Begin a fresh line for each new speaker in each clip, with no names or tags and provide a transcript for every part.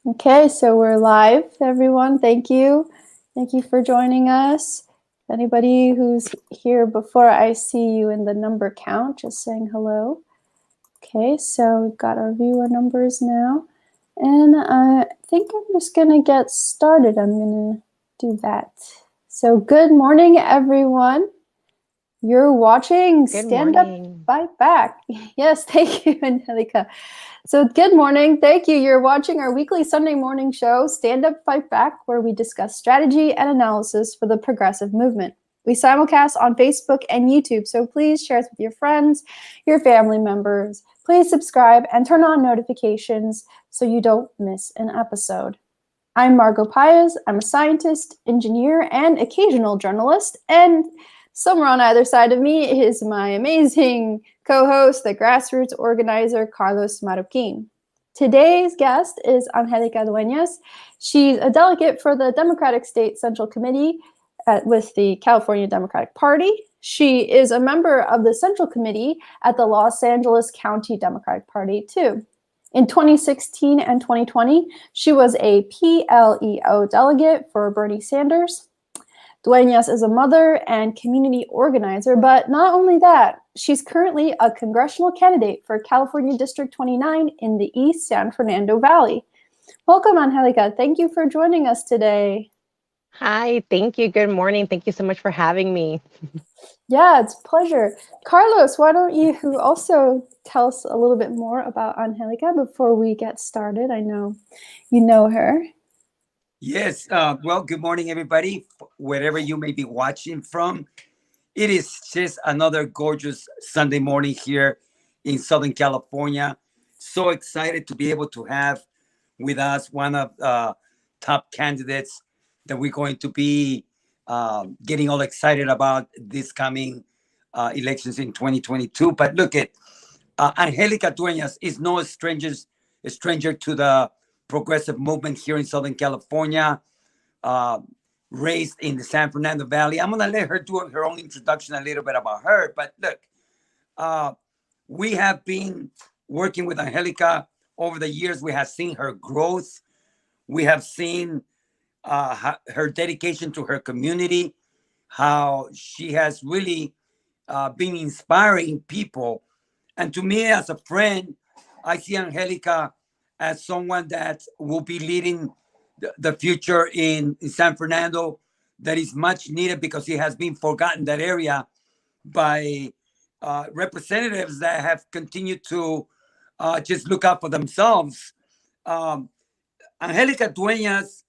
Okay, so we're live, everyone. Thank you. Thank you for joining us. Anybody who's here before I see you in the number count, just saying hello. Okay, so we've got our viewer numbers now. And I think I'm just going to get started. I'm going to do that. So good morning, everyone. You're watching Stand Up, Fight Back. Yes, thank you, Angelica. So good morning. Thank you. You're watching our weekly Sunday morning show, Stand Up, Fight Back, where we discuss strategy and analysis for the progressive movement. We simulcast on Facebook and YouTube, so please share us with your friends, your family members. Please subscribe and turn on notifications so you don't miss an episode. I'm Margot Paez. I'm a scientist, engineer, and occasional journalist, and somewhere on either side of me is my amazing co-host, the grassroots organizer, Carlos Marroquin. Today's guest is Angelica Duenas. She's a delegate for the Democratic State Central Committee with the California Democratic Party. She is a member of the Central Committee at the Los Angeles County Democratic Party, too. In 2016 and 2020, she was a PLEO delegate for Bernie Sanders. Duenas is a mother and community organizer, but not only that, she's currently a congressional candidate for California District 29 in the East San Fernando Valley. Welcome, Angelica. Thank you for joining us today.
Hi, thank you. Good morning. Thank you so much for having me.
Yeah, it's a pleasure. Carlos, why don't you also tell us a little bit more about Angelica before we get started? I know you know her.
Yes. Well, good morning, everybody, wherever you may be watching from. It is just another gorgeous Sunday morning here in Southern California. So excited to be able to have with us one of the top candidates that we're going to be getting all excited about this coming elections in 2022. But look at Angelica Duenas is no stranger to the progressive movement here in Southern California, raised in the San Fernando Valley. I'm going to let her do her own introduction a little bit about her. But look, we have been working with Angelica over the years. We have seen her growth. We have seen her dedication to her community, how she has really been inspiring people. And to me, as a friend, I see Angelica as someone that will be leading the future in San Fernando that is much needed because it has been forgotten, that area, by representatives that have continued to just look out for themselves. Angelica Duenas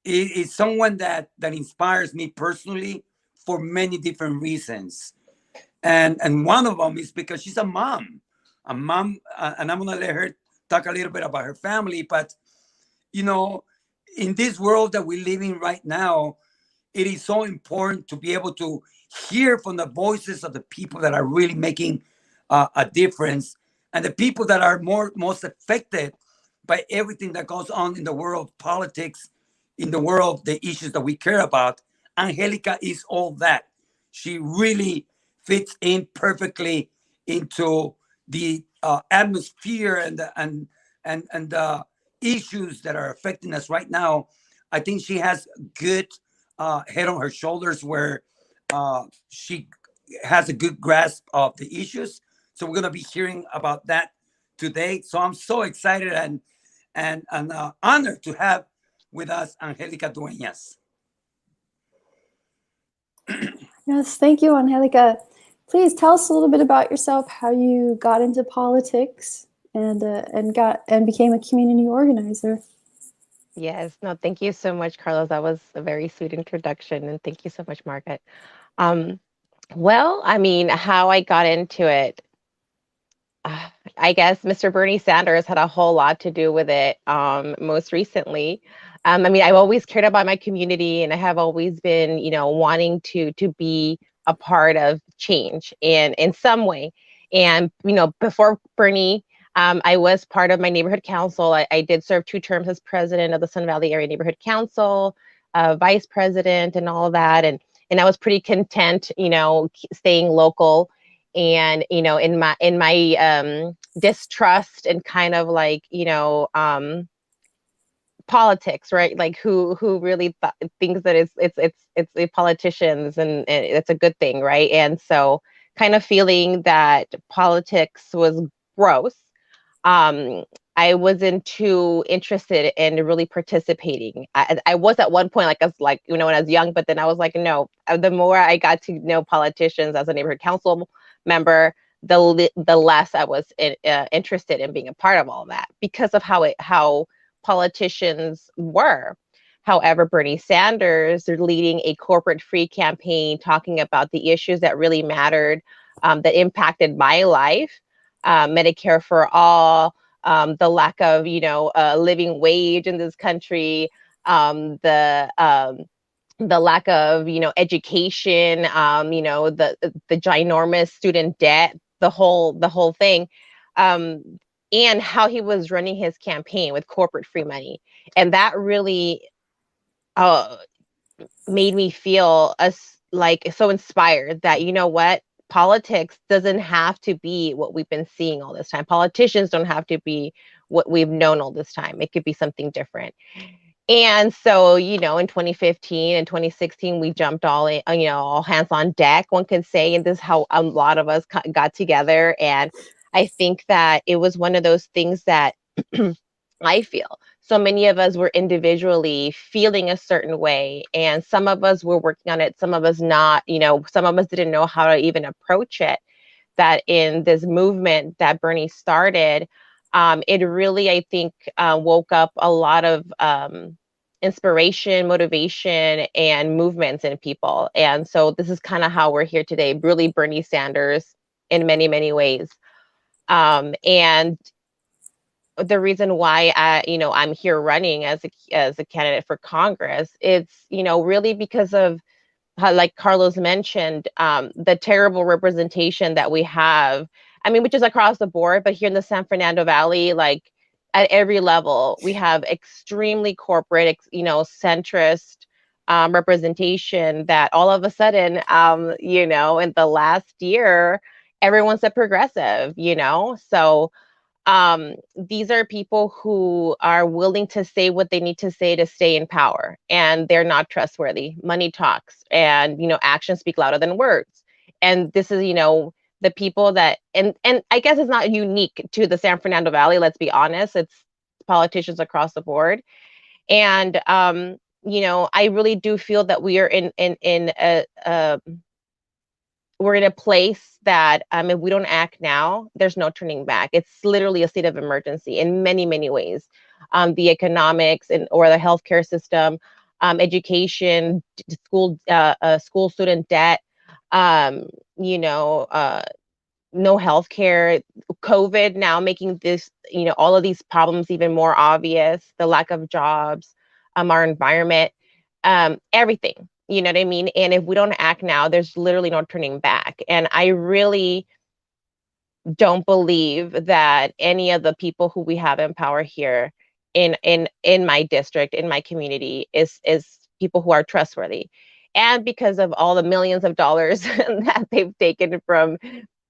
is someone that inspires me personally for many different reasons. And one of them is because she's a mom, and I'm gonna let her talk a little bit about her family. But you know, in this world that we live in right now, it is so important to be able to hear from the voices of the people that are really making a difference, and the people that are most affected by everything that goes on in the world of politics, in the world, the issues that we care about. Angelica is all that. She really fits in perfectly into the atmosphere and the issues that are affecting us right now. I think she has good head on her shoulders, where she has a good grasp of the issues. So we're going to be hearing about that today. So I'm so excited and honored to have with us Angelica Duenas.
Yes, thank you, Angelica. Please tell us a little bit about yourself, how you got into politics and became a community organizer.
Yes, no, thank you so much, Carlos. That was a very sweet introduction, and thank you so much, Margaret. Well, I mean, how I got into it, I guess Mr. Bernie Sanders had a whole lot to do with it. Most recently, I mean, I've always cared about my community, and I have always been, wanting to be a part of change in some way. And before Bernie, I was part of my neighborhood council. I did serve 2 terms as president of the Sun Valley Area Neighborhood Council, vice president, and all of that. And I was pretty content, staying local. And in my distrust and kind of like politics, right? Like who really thinks that it's the politicians, and it's a good thing, right? And so kind of feeling that politics was gross. um I wasn't too interested in really participating. I was at one point, like, as like, when I was young, but then I was like, no. The more I got to know politicians as a neighborhood council member, the less I was interested in being a part of all that, because of how politicians were. However, Bernie Sanders, they're leading a corporate-free campaign, talking about the issues that really mattered, that impacted my life. Medicare for all, the lack of living wage in this country, um, the um, the lack of education, the ginormous student debt, the whole thing, um, and how he was running his campaign with corporate free money. And that really uh, made me feel like so inspired that, you know what, politics doesn't have to be what we've been seeing all this time. Politicians don't have to be what we've known all this time. It could be something different. And so, in 2015 and 2016, we jumped all in, all hands on deck, one could say. And this is how a lot of us got together. And I think that it was one of those things that I feel so many of us were individually feeling a certain way. And some of us were working on it, some of us not. Some of us didn't know how to even approach it. That in this movement that Bernie started, it really, I think, woke up a lot of inspiration, motivation, and movements in people. And so this is kind of how we're here today, really Bernie Sanders in many, many ways. And the reason why I'm here running as a candidate for Congress, it's really because of how, like Carlos mentioned, the terrible representation that we have. I mean, which is across the board, but here in the San Fernando Valley, like at every level, we have extremely corporate, centrist representation that all of a sudden, in the last year, everyone's a progressive, so these are people who are willing to say what they need to say to stay in power, and they're not trustworthy. Money talks, and actions speak louder than words. And this is the people that, and I guess it's not unique to the San Fernando Valley, let's be honest. It's politicians across the board. And I really do feel that we are in a we're in a place that if we don't act now, there's no turning back. It's literally a state of emergency in many, many ways. The economics or the healthcare system, education, school student debt, no healthcare, COVID now making this, all of these problems even more obvious, the lack of jobs, our environment, everything, you know what I mean? And if we don't act now, there's literally no turning back. And I really don't believe that any of the people who we have in power here in my district, in my community, is people who are trustworthy. And because of all the millions of dollars that they've taken from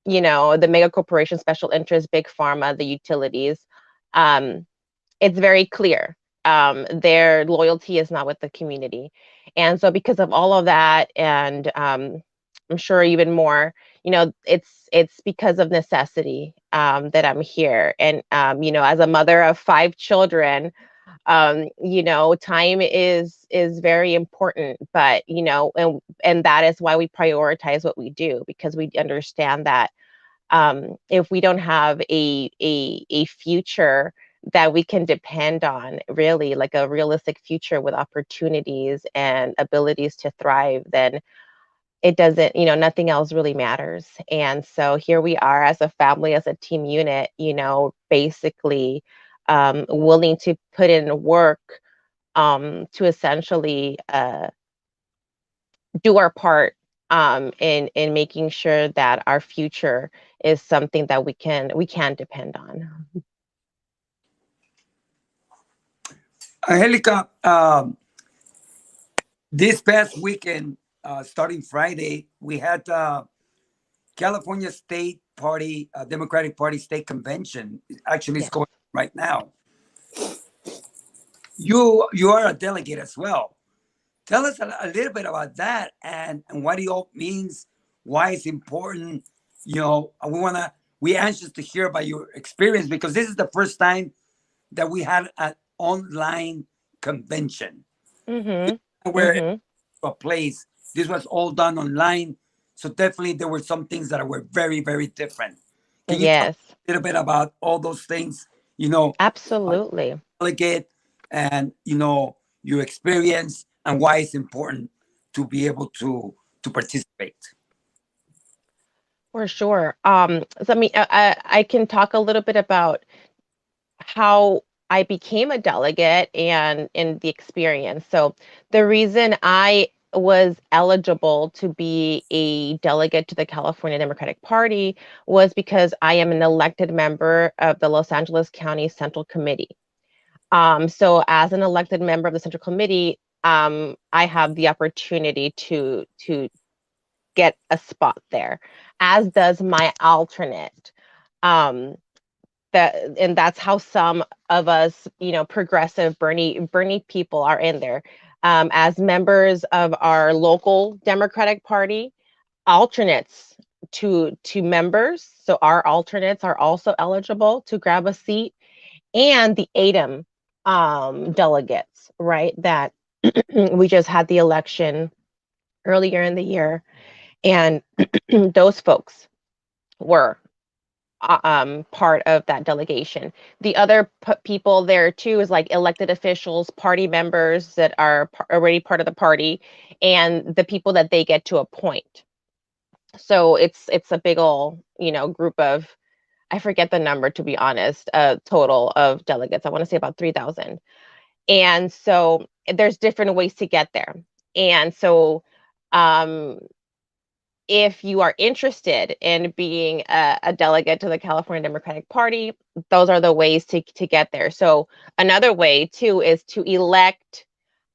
the mega corporation, special interest, big pharma, the utilities, it's very clear their loyalty is not with the community. And so because of all of that, and I'm sure even more, it's because of necessity that I'm here. And as a mother of 5 children, time is very important. But and that is why we prioritize what we do, because we understand that if we don't have a future that we can depend on, really like a realistic future with opportunities and abilities to thrive, then it doesn't, nothing else really matters. And so here we are as a family, as a team unit, basically willing to put in work to essentially do our part in making sure that our future is something that we can depend on.
Angelica, this past weekend, starting Friday, we had California State Party, Democratic Party State Convention actually is
Yes.
going right now. You are a delegate as well. Tell us a little bit about that and what it all means, why it's important. You know, we anxious to hear about your experience because this is the first time that we had an online convention
Mm-hmm.
where
Mm-hmm.
a place. This was all done online. So definitely there were some things that were very, very different. Can you talk
Yes,
a little bit about all those things, you know,
absolutely.
delegate and, you know, your experience and why it's important to be able to participate?
For sure. So I mean, I can talk a little bit about how I became a delegate and in the experience. So the reason I was eligible to be a delegate to the California Democratic Party was because I am an elected member of the Los Angeles County Central Committee. So as an elected member of the Central Committee, I have the opportunity to get a spot there, as does my alternate. Um, and that's how some of us, you know, progressive Bernie people are in there. As members of our local Democratic Party, alternates to members, so our alternates are also eligible to grab a seat, and the ADEM delegates, right? That we just had the election earlier in the year, and those folks were part of that delegation. The other people there too is like elected officials, party members that are already part of the party, and the people that they get to appoint. So it's a big ol', you know, group of, I forget the number to be honest, total of delegates. I want to say about 3,000. And so there's different ways to get there. And so um if you are interested in being a delegate to the California Democratic Party, those are the ways to get there. So another way too is to elect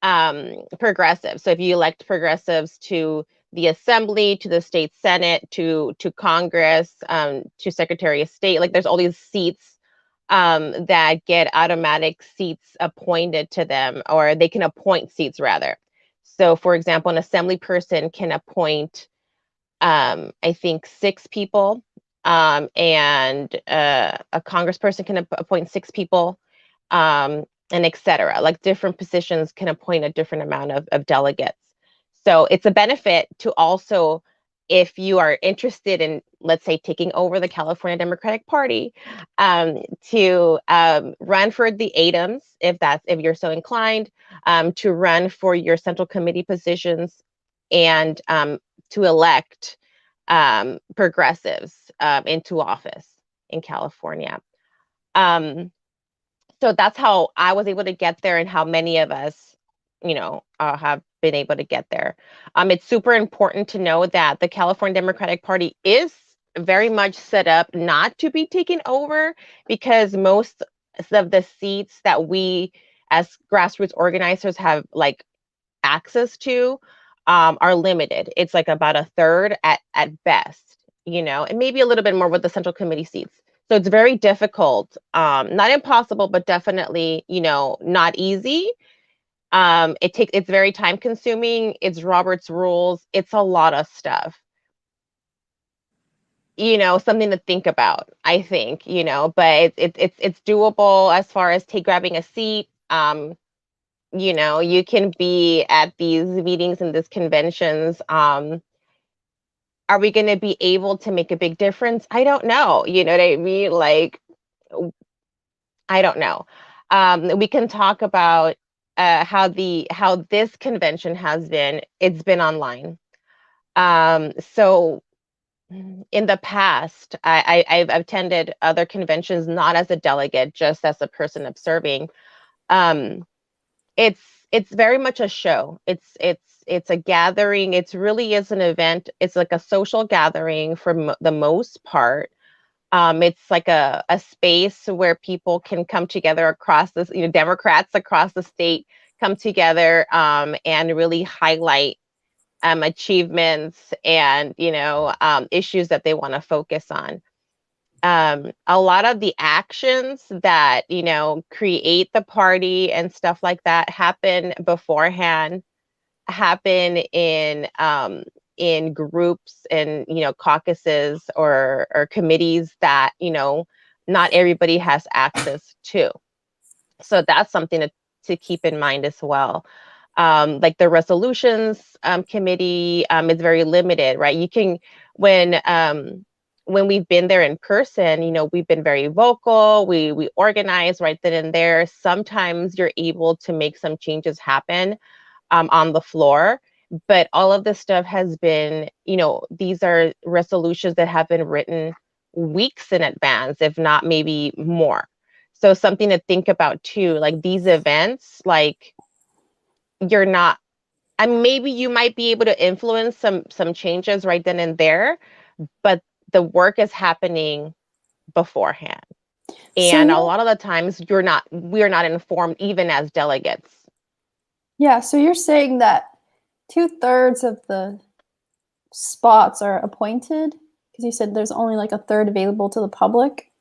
progressives. So if you elect progressives to the Assembly, to the State Senate, to Congress, to Secretary of State, like there's all these seats that get automatic seats appointed to them, or they can appoint seats rather. So for example, an Assembly person can appoint I think 6 people, and a congressperson can appoint 6 people, and et cetera. Like different positions can appoint a different amount of delegates. So it's a benefit to also, if you are interested in, let's say, taking over the California Democratic Party, to run for the ADEMs, if you're so inclined, to run for your central committee positions, and to elect progressives into office in California. So that's how I was able to get there, and how many of us, you know, have been able to get there. It's super important to know that the California Democratic Party is very much set up not to be taken over, because most of the seats that we as grassroots organizers have like access to are limited. It's like about a third at best, you know, and maybe a little bit more with the central committee seats. So it's very difficult, not impossible, but definitely, you know, not easy. It's very time consuming. It's Robert's rules. It's a lot of stuff. You know, something to think about, I think, you know, but it's doable as far as grabbing a seat. You know, you can be at these meetings and these conventions. Are we going to be able to make a big difference? I don't know. You know what I mean? Like, I don't know. We can talk about how this convention has been. It's been online. So in the past, I've attended other conventions, not as a delegate, just as a person observing. Um, it's it's very much a show. It's a gathering. It really is an event. It's like a social gathering for the most part. It's like a space where people can come together across this, you know, Democrats across the state come together, and really highlight achievements and, issues that they want to focus on. A lot of the actions that, create the party and stuff like that happen beforehand, happen in groups and, caucuses or committees that, not everybody has access to. So that's something to keep in mind as well. Like the resolutions committee is very limited, right? You can, when we've been there in person, we've been very vocal, we organize right then and there. Sometimes you're able to make some changes happen on the floor, but all of this stuff has been, these are resolutions that have been written weeks in advance, if not maybe more. So something to think about too, like these events, like you're not, and maybe you might be able to influence some changes right then and there, but the work is happening beforehand. And a lot of the times we're not informed even as delegates.
Yeah, so you're saying that 2/3 of the spots are appointed? Because you said there's only like a third available to the public.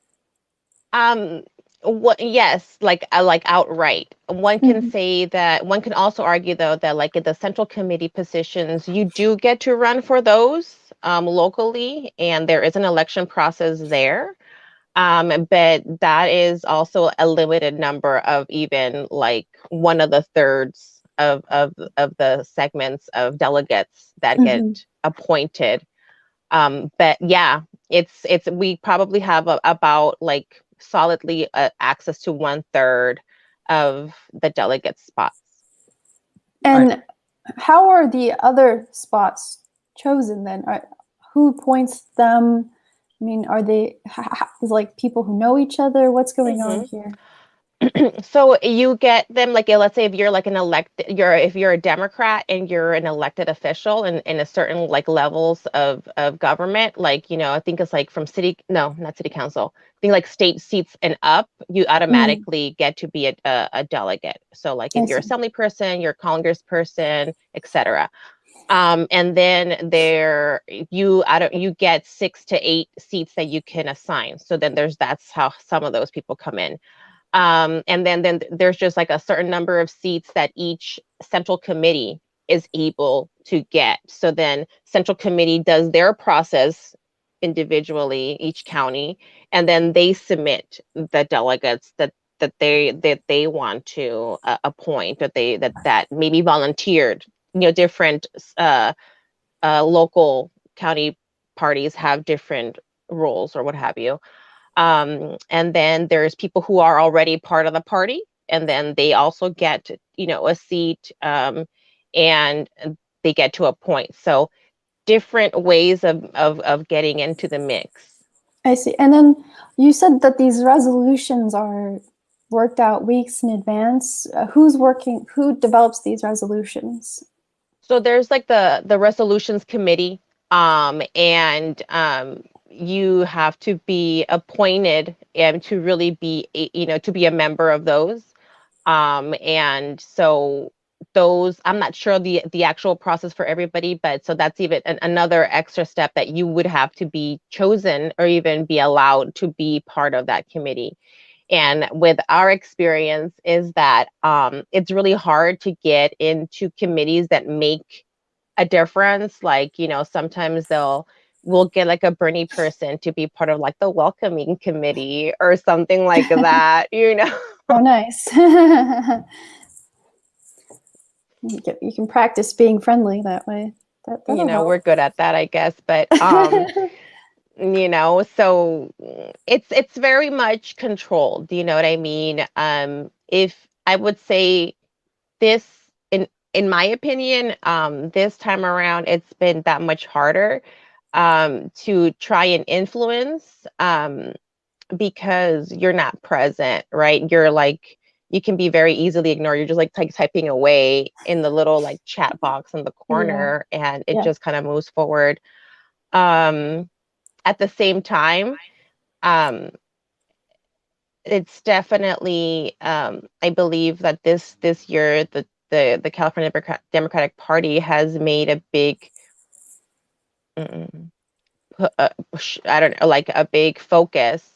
Yes, like outright. One can say that, one can also argue though that like in the central committee positions, you do get to run for those locally, and there is an election process there. But that is also a limited number of even like one of the thirds of the segments of delegates that get appointed. But yeah, it's we probably have about like solidly access to 1/3 of the delegate spots.
And how are the other spots chosen then? Who appoints them? I mean, are they like people who know each other? What's going on here?
So you get them like, let's say if you're like if you're a Democrat and you're an elected official in a certain like levels of government, like, I think it's like from not city council, I think like state seats and up, you automatically get to be a delegate. So like if you're assembly person, you're congressperson, etc. And then you get 6 to 8 seats that you can assign. So then that's how some of those people come in. And then there's just like a certain number of seats that each central committee is able to get. So then central committee does their process individually, each county, and then they submit the delegates that they want to appoint, that maybe volunteered. Different local county parties have different roles or what have you. And then there's people who are already part of the party, and then they also get, a seat, and they get to a point. So different ways of getting into the mix.
I see. And then you said that these resolutions are worked out weeks in advance. Who develops these resolutions?
So there's like the resolutions committee, and you have to be appointed and to really be, to be a member of those. And so those, I'm not sure the actual process for everybody, but so that's even another extra step that you would have to be chosen or even be allowed to be part of that committee. And with our experience is that it's really hard to get into committees that make a difference. Like, sometimes we'll get like a Bernie person to be part of like the welcoming committee or something like that,
Oh, nice. You can practice being friendly that way.
We're good at that, I guess. But, so it's very much controlled. You know what I mean? If I would say this, in my opinion, this time around, it's been that much harder to try and influence because you're not present, right? You're like, you can be very easily ignored. You're just like typing away in the little like chat box in the corner, and it just kind of moves forward. At the same time, it's definitely, I believe that this year, the California Democratic Party has made a big, I don't know, like a big focus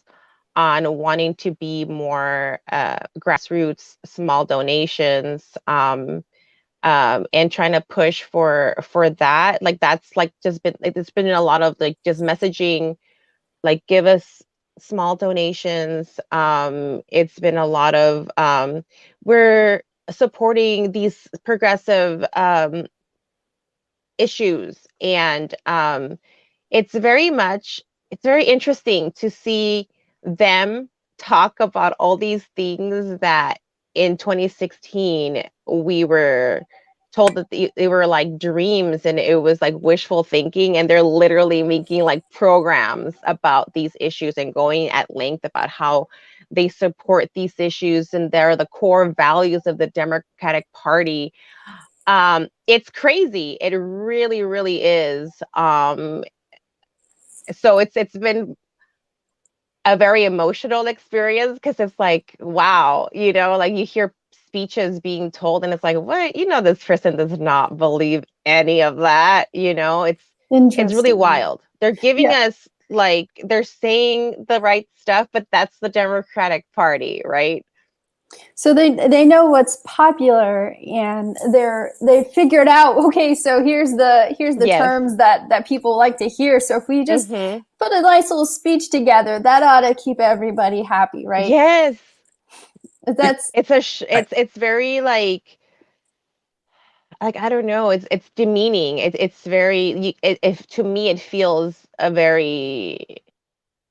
on wanting to be more grassroots, small donations, and trying to push for that. Like that's like just been like, it's been a lot of like just messaging, like give us small donations. It's been a lot of we're supporting these progressive issues, and it's very interesting to see them talk about all these things that in 2016 we were told that they were like dreams and it was like wishful thinking, and they're literally making like programs about these issues and going at length about how they support these issues and they're the core values of the Democratic Party. It's crazy. It really, really is. So it's been a very emotional experience because it's like, wow, like you hear speeches being told and it's like, what? This person does not believe any of that. It's really wild. They're giving us like, they're saying the right stuff, but that's the Democratic Party, right?
So they know what's popular, and they figured out, okay, so here's the
Yes.
terms that people like to hear. So if we just put a nice little speech together, that ought to keep everybody happy, right?
Yes.
It's
very like I don't know, it's demeaning. It's very, if to me it feels a very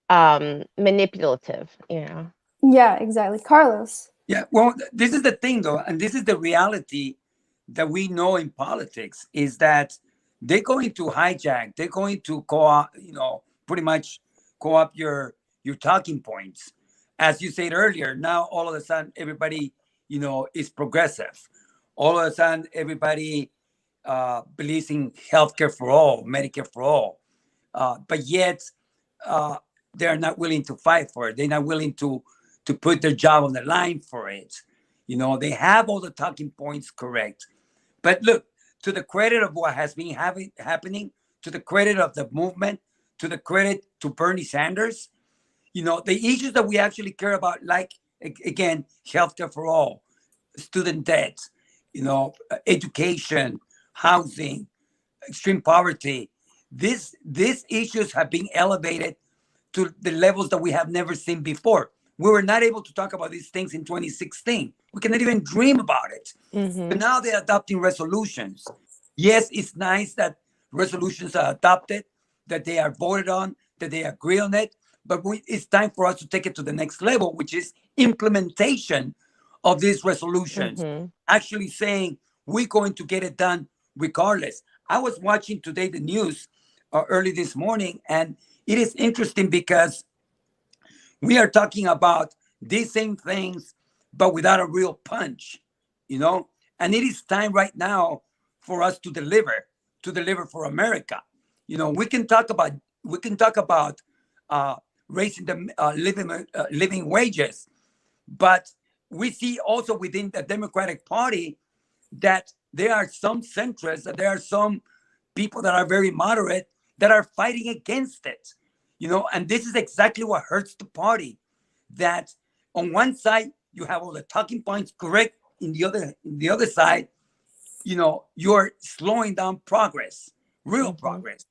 manipulative,
Yeah, exactly. Carlos.
Yeah, well, this is the thing, though, and this is the reality that we know in politics, is that they're going to hijack, they're going to pretty much co-opt your talking points. As you said earlier, now all of a sudden everybody, is progressive. All of a sudden everybody believes in healthcare for all, Medicare for all, but yet they're not willing to fight for it. They're not willing to put their job on the line for it. They have all the talking points correct. But look, to the credit of what has been happening, to the credit of the movement, to the credit to Bernie Sanders, the issues that we actually care about, like, again, healthcare for all, student debt, education, housing, extreme poverty, these issues have been elevated to the levels that we have never seen before. We were not able to talk about these things in 2016. We cannot even dream about it. But now they're adopting resolutions. Yes, it's nice that resolutions are adopted, that they are voted on, that they agree on it. But it's time for us to take it to the next level, which is implementation of these resolutions. Actually saying we're going to get it done regardless. I was watching today the news early this morning, and it is interesting because we are talking about these same things, but without a real punch, and it is time right now for us to deliver for America. We can talk about raising the living wages, but we see also within the Democratic Party that there are some centrists, that there are some people that are very moderate that are fighting against it. And this is exactly what hurts the party. That on one side you have all the talking points correct, in the other side, you're slowing down progress, real progress.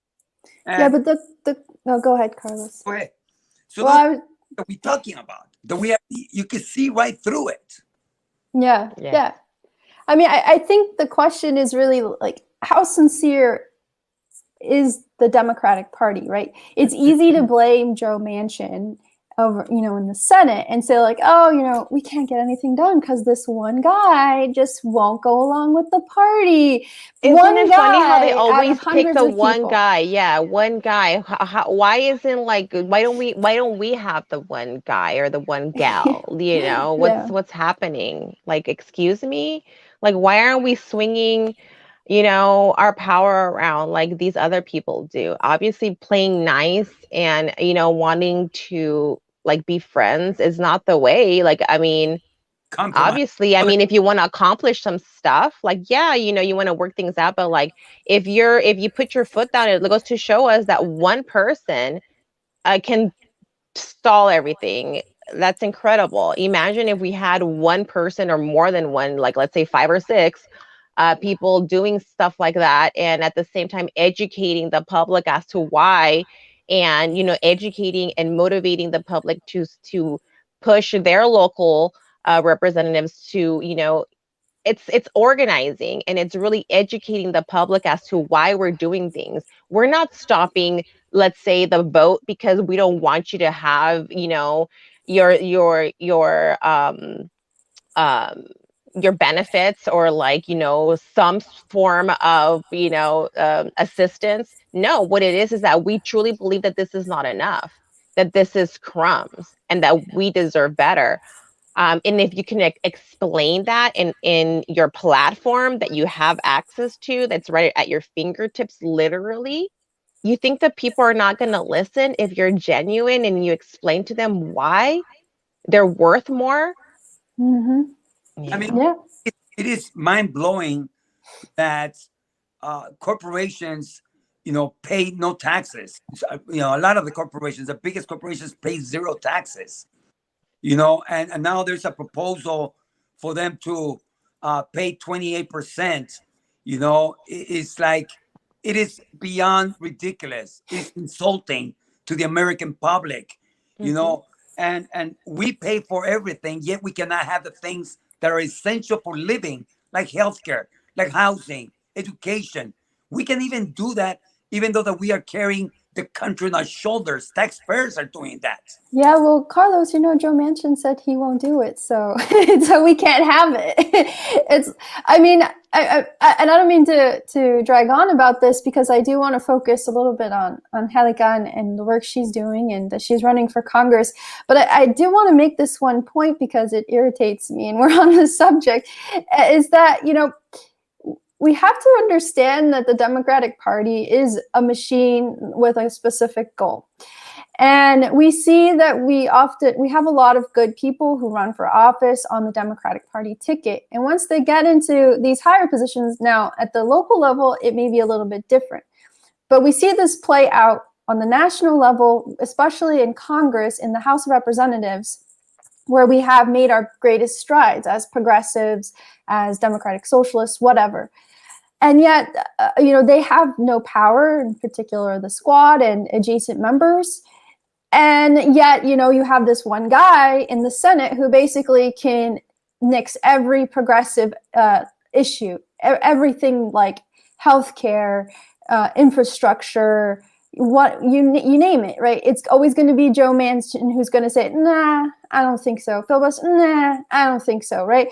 And
but no, go ahead, Carlos.
go ahead. So that we're talking about, that you can see right through it.
Yeah. I mean, I think the question is really like, how sincere is the Democratic Party, right? It's easy to blame Joe Manchin over, in the Senate and say like, oh, we can't get anything done because this one guy just won't go along with the party.
Isn't it funny how they always pick the one guy? Yeah, one guy. Why isn't like, why don't we have the one guy or the one gal? What's happening? Like, excuse me? Like, why aren't we swinging our power around like these other people do? Obviously playing nice and, wanting to like be friends is not the way. Like, I mean,
compromise.
Obviously, I mean, if you want to accomplish some stuff, like, yeah, you want to work things out, but like, if you put your foot down, it goes to show us that one person can stall everything. That's incredible. Imagine if we had one person or more than one, like let's say 5 or 6 people doing stuff like that, and at the same time educating the public as to why, and educating and motivating the public to push their local representatives to it's organizing, and it's really educating the public as to why we're doing things. We're not stopping, let's say, the vote because we don't want you to have your benefits, or like some form of assistance. No, what it is that we truly believe that this is not enough, that this is crumbs, and that we deserve better. And if you can explain that in your platform that you have access to, that's right at your fingertips, literally, you think that people are not going to listen if you're genuine and you explain to them why they're worth more?
Mm-hmm.
I mean,
Yeah.
it is mind blowing that corporations, pay no taxes. A lot of the corporations, the biggest corporations, pay 0 taxes. And now there's a proposal for them to pay 28%. It's like, it is beyond ridiculous. It's insulting to the American public, and we pay for everything, yet we cannot have the things that are essential for living, like healthcare, like housing, education. We can even do that, even though that we are carrying the country on our shoulders. Taxpayers are doing that.
Yeah, well, Carlos, Joe Manchin said he won't do it, so so we can't have it. I don't mean to drag on about this, because I do want to focus a little bit on Angelica and the work she's doing, and that she's running for Congress. But I do want to make this one point, because it irritates me, and we're on the subject, is that, we have to understand that the Democratic Party is a machine with a specific goal. And we see that we have a lot of good people who run for office on the Democratic Party ticket. And once they get into these higher positions, now at the local level, it may be a little bit different. But we see this play out on the national level, especially in Congress, in the House of Representatives, where we have made our greatest strides as progressives, as democratic socialists, whatever. And yet, they have no power, in particular the squad and adjacent members. And yet, you have this one guy in the Senate who basically can nix every progressive issue, everything like healthcare, infrastructure, what you name it, right? It's always going to be Joe Manchin who's going to say, nah, I don't think so. Filibuster, nah, I don't think so, right?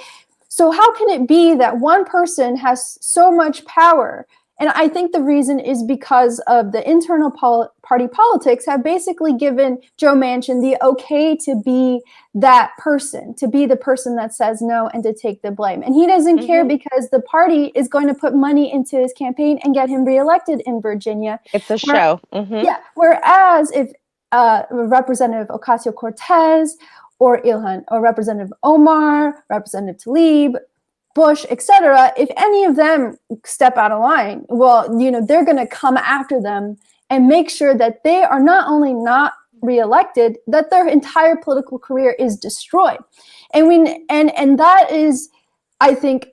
So how can it be that one person has so much power? And I think the reason is because of the internal party politics have basically given Joe Manchin the okay to be that person, to be the person that says no and to take the blame. And he doesn't care, because the party is going to put money into his campaign and get him reelected in Virginia.
It's a show. Mm-hmm.
Yeah. Whereas if Representative Ocasio-Cortez or Ilhan, or Representative Omar, Representative Tlaib, Bush, etc., if any of them step out of line, well, they're going to come after them and make sure that they are not only not reelected, that their entire political career is destroyed. And that is, I think,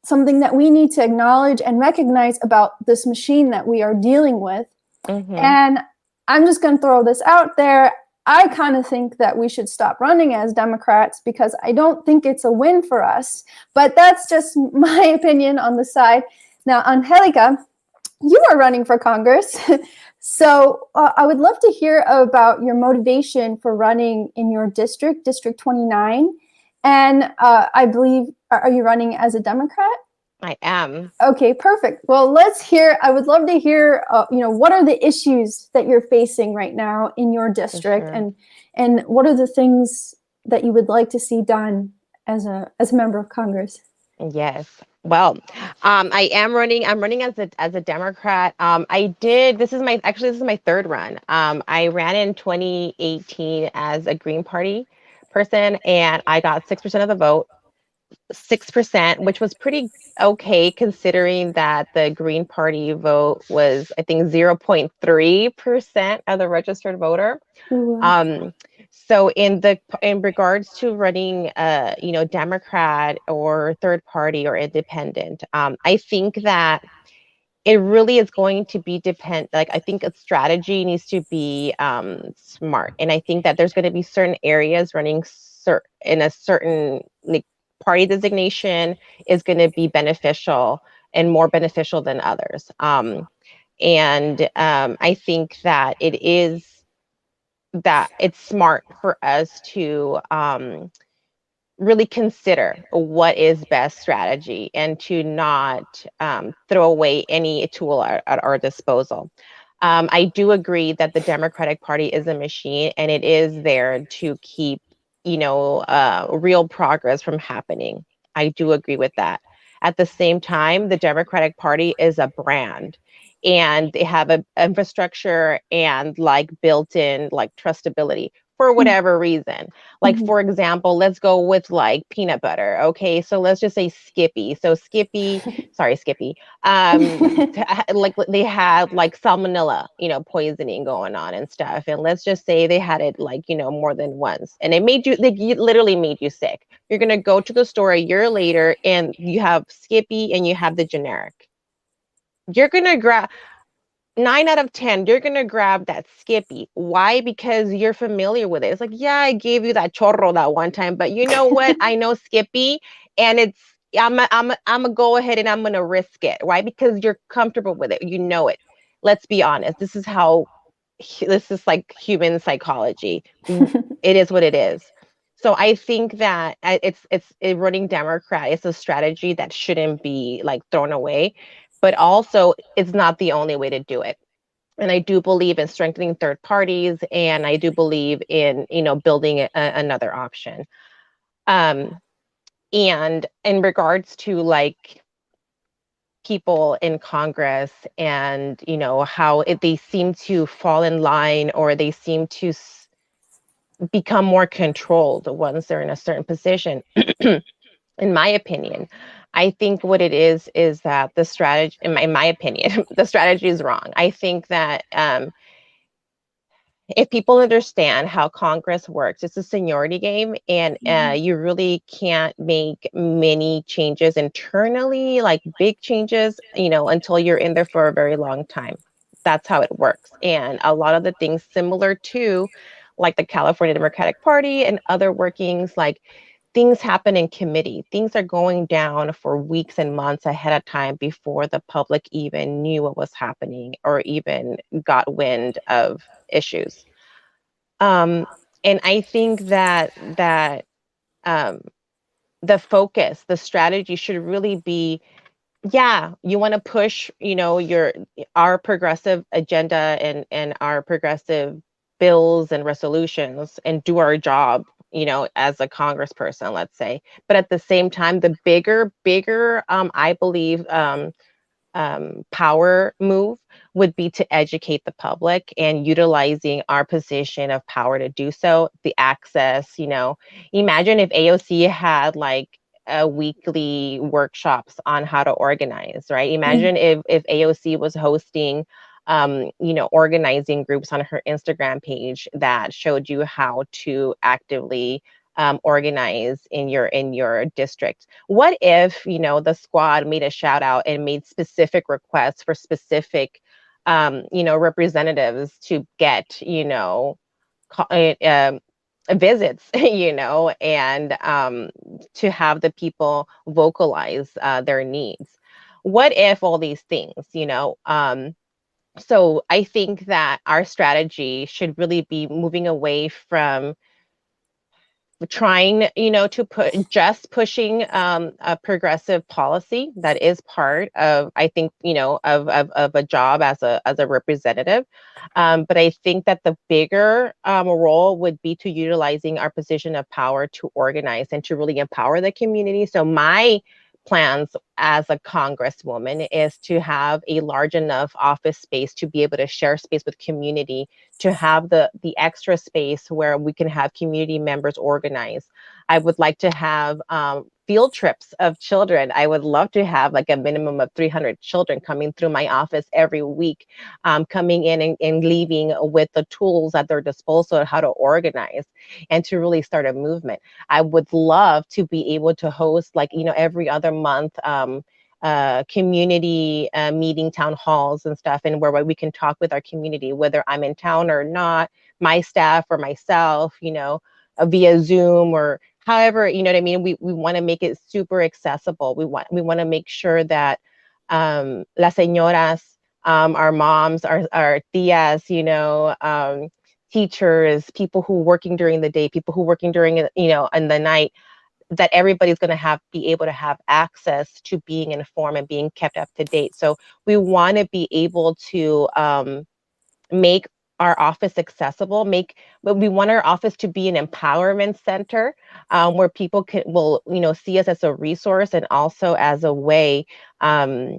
something that we need to acknowledge and recognize about this machine that we are dealing with. Mm-hmm. And I'm just going to throw this out there. I kind of think that we should stop running as Democrats, because I don't think it's a win for us. But that's just my opinion on the side. Now, Angelica, you are running for Congress. So I would love to hear about your motivation for running in your district, District 29. And I believe, are you running as a Democrat?
I am.
Okay, perfect. Well, I would love to hear, what are the issues that you're facing right now in your district,
sure.
and what are the things that you would like to see done as a member of Congress?
Yes. Well, I am running. I'm running as a Democrat. This is my third run. I ran in 2018 as a Green Party person, and I got 6% of the vote. 6%, which was pretty okay considering that the Green Party vote was, I think, 0.3% of the registered voter.
Ooh, wow.
So in regards to running, Democrat or third party or independent, I think that it really is going to be like, I think a strategy needs to be smart, and I think that there's going to be certain areas running in a certain like party designation is going to be beneficial and more beneficial than others. I think that it's smart for us to really consider what is best strategy and to not throw away any tool at our disposal. I do agree that the Democratic Party is a machine, and it is there to keep, real progress from happening. I do agree with that. At the same time, the Democratic Party is a brand, and they have an infrastructure and like built-in like trustability for whatever reason. Like,
Mhm.
for example, let's go with like peanut butter. Okay, so let's just say Skippy. So Skippy, sorry, Skippy. Like they had like salmonella, poisoning going on and stuff. And let's just say they had it like, more than once, and it literally made you sick. You're gonna go to the store a year later, and you have Skippy and you have the generic. You're gonna grab 9 out of 10, you're gonna grab that Skippy. Why? Because you're familiar with it. It's like, yeah, I gave you that chorro that one time, but you know what? I know Skippy, and I'm gonna go ahead and I'm gonna risk it. Why? Because you're comfortable with it. You know it. Let's be honest. This is like human psychology. It is what it is. So I think that it's running Democrat. It's a strategy that shouldn't be like thrown away, but also it's not the only way to do it. And I do believe in strengthening third parties, and I do believe in building another option. And in regards to like people in Congress and how they seem to fall in line, or they seem to become more controlled once they're in a certain position. In my opinion, I think what it is that the strategy, in my opinion, the strategy is wrong. I think that if people understand how Congress works, it's a seniority game, and you really can't make many changes internally, like big changes, until you're in there for a very long time. That's how it works. And a lot of the things similar to like the California Democratic Party and other workings, like things happen in committee. Things are going down for weeks and months ahead of time before the public even knew what was happening or even got wind of issues. And I think that um, the focus, the strategy should really be, yeah, you want to push, our progressive agenda and our progressive bills and resolutions and do our job, as a congressperson, let's say. But at the same time, the bigger, I believe, power move would be to educate the public and utilizing our position of power to do so. The access, imagine if AOC had like a weekly workshops on how to organize, right? Imagine if AOC was hosting organizing groups on her Instagram page that showed you how to actively organize in your district. What if the squad made a shout out and made specific requests for specific representatives to get visits, and to have the people vocalize their needs? What if all these things, so I think that our strategy should really be moving away from trying, to pushing a progressive policy that is part of, I think, of a job as a representative. But I think that the bigger role would be to utilizing our position of power to organize and to really empower the community. So my plans as a congresswoman is to have a large enough office space to be able to share space with community, to have the extra space where we can have community members organize. I would like to have field trips of children. I would love to have like a minimum of 300 children coming through my office every week, coming in and leaving with the tools at their disposal of how to organize and to really start a movement. I would love to be able to host, like, every other month, community meeting, town halls and stuff, and where we can talk with our community, whether I'm in town or not, my staff or myself, via Zoom or however, you know what I mean? We want to make it super accessible. We want to make sure that las señoras, our moms, our tias, teachers, people who working during the day, people who working during, in the night, that everybody's going to be able to have access to being informed and being kept up to date. So we want to be able to make our office accessible, but we want our office to be an empowerment center, where people will see us as a resource and also as a way to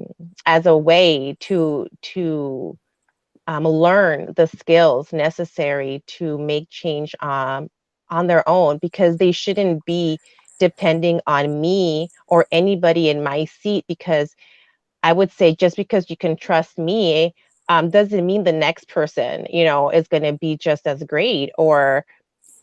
learn the skills necessary to make change on their own, because they shouldn't be depending on me or anybody in my seat, because I would say just because you can trust me doesn't mean the next person, is going to be just as great, or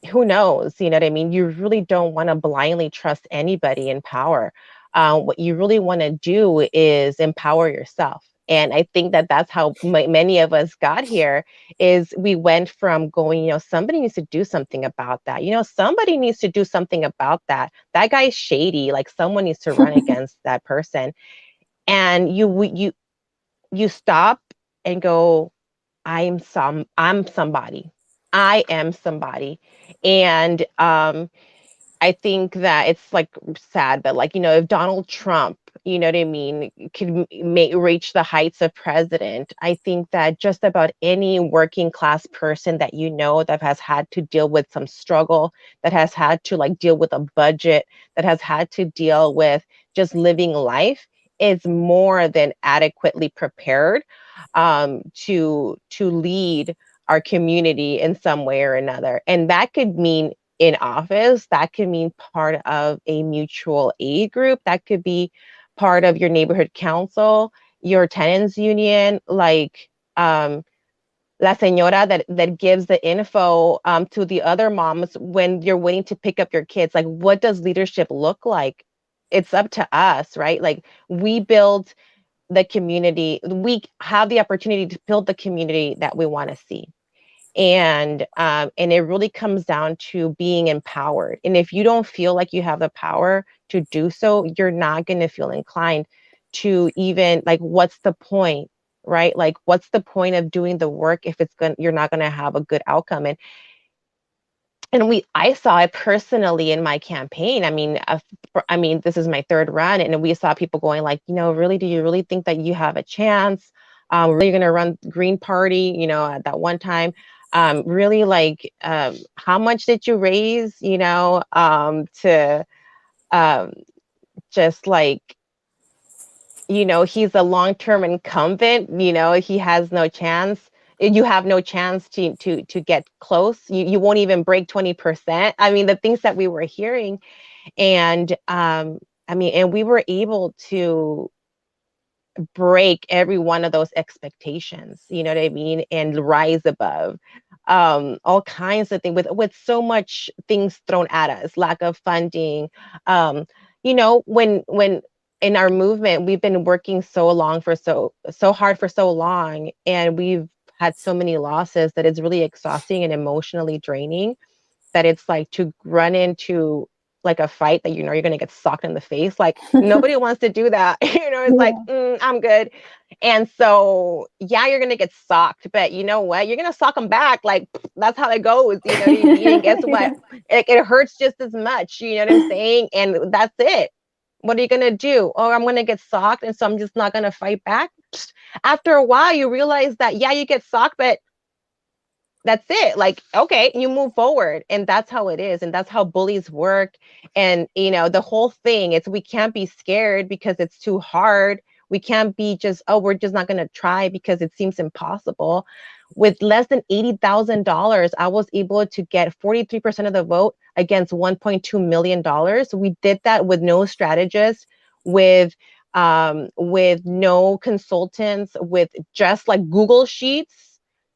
who knows, you know what I mean? You really don't want to blindly trust anybody in power. What you really want to do is empower yourself. And I think that that's how many of us got here, is we went from going, somebody needs to do something about that. Somebody needs to do something about that. That guy's shady. Like, someone needs to run against that person. And you stop and go, I'm somebody. I am somebody. And I think that it's like sad, but like, if Donald Trump, you know what I mean, could reach the heights of president, I think that just about any working class person that that has had to deal with some struggle, that has had to like deal with a budget, that has had to deal with just living life, is more than adequately prepared to lead our community in some way or another. And that could mean in office, that could mean part of a mutual aid group, that could be part of your neighborhood council, your tenants union, like la señora that gives the info to the other moms when you're waiting to pick up your kids. Like, what does leadership look like? It's up to us, right? Like, we build the community, we have the opportunity to build the community that we want to see. And it really comes down to being empowered. And if you don't feel like you have the power to do so, you're not going to feel inclined to even, like, what's the point, right? Like, what's the point of doing the work if you're not going to have a good outcome? And I saw it personally in my campaign. I mean, this is my third run, and we saw people going like, really, do you really think that you have a chance? Really going to run Green Party, at that one time? Really, like, how much did you raise, to just like, he's a long-term incumbent, he has no chance. You have no chance to get close. You won't even break 20%. I mean, the things that we were hearing. And and we were able to break every one of those expectations, you know what I mean, and rise above all kinds of things, with so much things thrown at us, lack of funding. When in our movement, we've been working so hard for so long, and we've had so many losses that it's really exhausting and emotionally draining, that it's like to run into like a fight that you're going to get socked in the face. Like, nobody wants to do that. It's like, I'm good. And so, yeah, you're going to get socked, but you know what? You're going to sock them back. Like, that's how it goes. You know what I mean? And guess what? It hurts just as much. You know what I'm saying? And that's it. What are you going to do? Oh, I'm going to get socked, and so I'm just not going to fight back. After a while, you realize that, yeah, you get socked, but that's it. Like, okay, you move forward. And that's how it is. And that's how bullies work. And, the whole thing is we can't be scared because it's too hard. We can't be just, oh, we're just not going to try because it seems impossible. With less than $80,000, I was able to get 43% of the vote against $1.2 million. We did that with no strategist, with no consultants, with just like Google Sheets,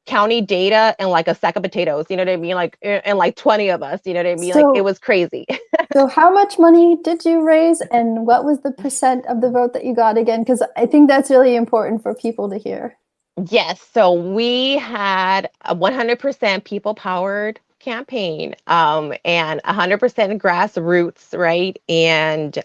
county data, and like a sack of potatoes, you know what I mean? Like, and like 20 of us, you know what I mean? Like, it was crazy.
So how much money did you raise, and what was the percent of the vote that you got again? Because I think that's really important for people to hear.
Yes. So we had a 100% people powered campaign, and 100% grassroots, right? And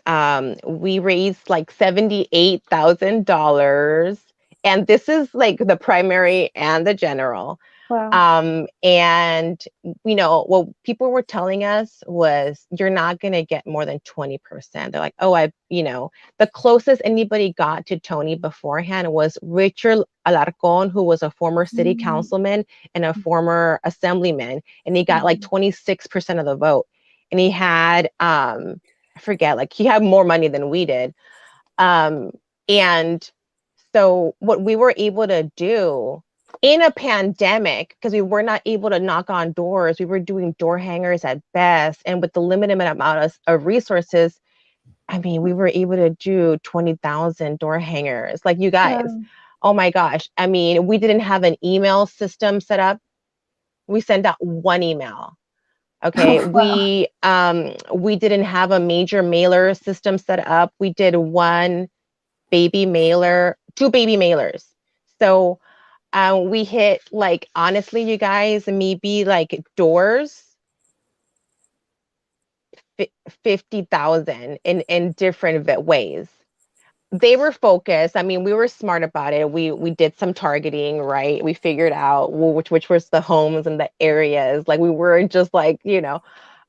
we raised like $78,000. And this is like the primary and the general.
Wow.
And what people were telling us was, you're not going to get more than 20%. They're like, oh, the closest anybody got to Tony beforehand was Richard Alarcon, who was a former city councilman and a former assemblyman. And he got like 26% of the vote. And he had, I forget, like he had more money than we did. And so what we were able to do in a pandemic, because we were not able to knock on doors, we were doing door hangers at best. And with the limited amount of resources, I mean, we were able to do 20,000 door hangers. Like, you guys, oh my gosh. I mean, we didn't have an email system set up. We sent out one email. Okay.
Wow.
We didn't have a major mailer system set up. We did one baby mailer, two baby mailers. So we hit, like, honestly, you guys, maybe like doors, 50,000 in different ways. They were focused. I mean, we were smart about it. We did some targeting, right? We figured out which was the homes and the areas. Like, we weren't just like,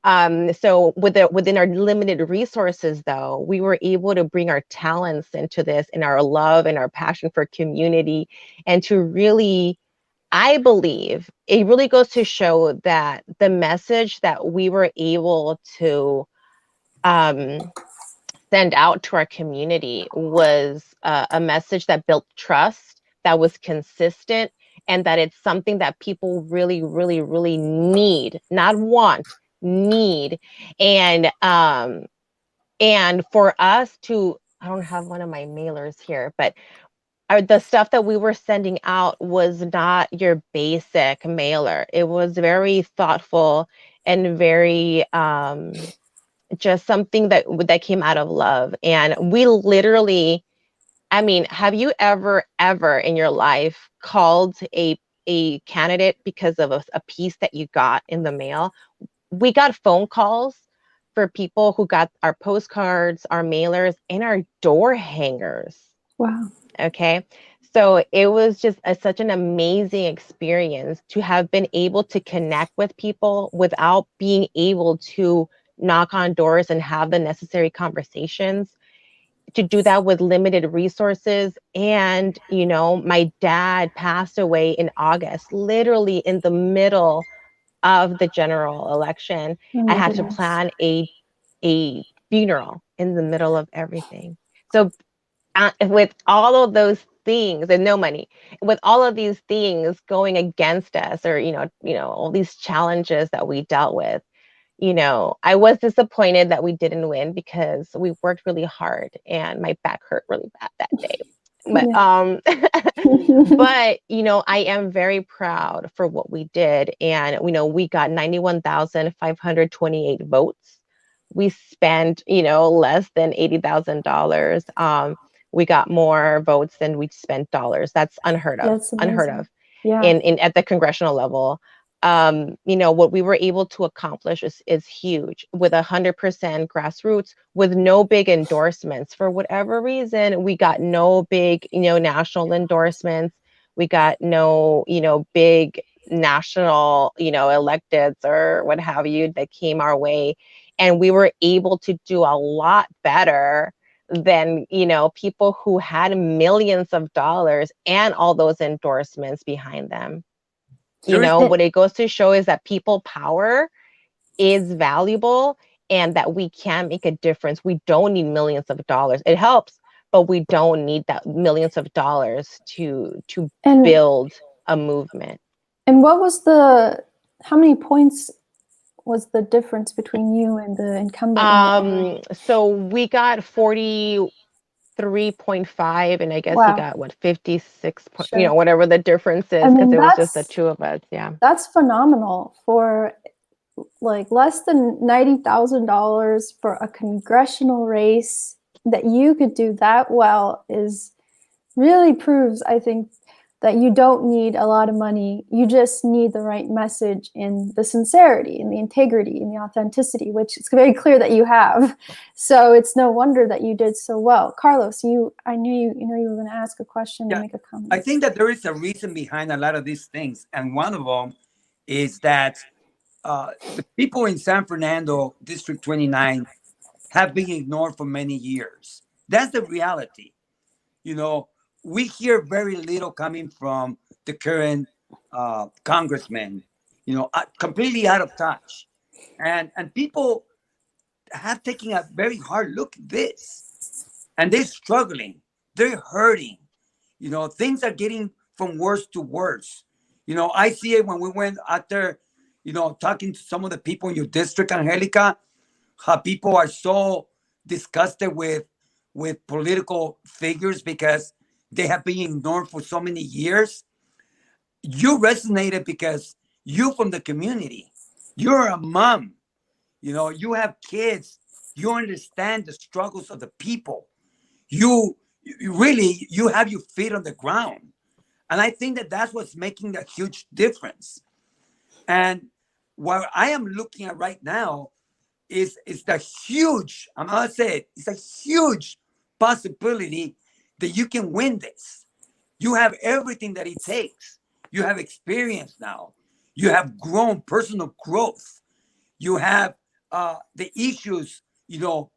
so within our limited resources, though, we were able to bring our talents into this, and our love and our passion for community, and to really, I believe it really goes to show that the message that we were able to send out to our community was a message that built trust, that was consistent, and that it's something that people really, really, really need, not want, need. And for us to, I don't have one of my mailers here, but the stuff that we were sending out was not your basic mailer. It was very thoughtful and very just something that came out of love. And we literally, I mean, have you ever in your life called a candidate because of a piece that you got in the mail? We got phone calls for people who got our postcards, our mailers, and our door hangers.
Wow.
Okay. So it was just such an amazing experience to have been able to connect with people without being able to knock on doors and have the necessary conversations, to do that with limited resources. And, my dad passed away in August, literally in the middle of the general election. I had to plan a funeral in the middle of everything. So with all of those things, and no money, with all of these things going against us, or all these challenges that we dealt with, I was disappointed that we didn't win, because we worked really hard and my back hurt really bad that day. But but I am very proud for what we did. And we got 91,528 votes. We spent less than $80,000. We got more votes than we spent dollars. That's unheard of.
That's amazing.
Unheard of.
Yeah.
In at the congressional level. What we were able to accomplish is huge, with 100% grassroots, with no big endorsements. For whatever reason, we got no big, national endorsements. We got no, big national, electeds or what have you that came our way. And we were able to do a lot better than, people who had millions of dollars and all those endorsements behind them. You
There is,
know, what it goes to show is that people power is valuable and that we can make a difference. We don't need millions of dollars. It helps, but we don't need that millions of dollars to
And
build a movement.
and how many points was the difference between you and the incumbent?
So we got 43.5, and I guess he
Wow.
got what, 56 point,
Sure.
whatever the difference is,
I
because
mean,
it was just the two of us. Yeah.
That's phenomenal for like less than $90,000 for a congressional race. That you could do that well is really proves, I think, that you don't need a lot of money. You just need the right message and the sincerity and the integrity and the authenticity, which it's very clear that you have. So it's no wonder that you did so well. Carlos, I knew you were going to ask a question
Yeah,
and make a comment.
I think that there is a reason behind a lot of these things. And one of them is that the people in San Fernando, District 29, have been ignored for many years. That's the reality. You know, we hear very little coming from the current congressman, completely out of touch. And people have taken a very hard look at this, and they're struggling. They're hurting. Things are getting from worse to worse. I see it when we went out there, talking to some of the people in your district, Angelica, how people are so disgusted with political figures because they have been ignored for so many years. You resonated because you from the community. You're a mom. You have kids. You understand the struggles of the people. You really, you have your feet on the ground. And I think that that's what's making a huge difference. And what I am looking at right now is the huge, I'm gonna say it, it's a huge possibility that you can win this. You have everything that it takes. You have experience now. You have grown, personal growth. You have the issues,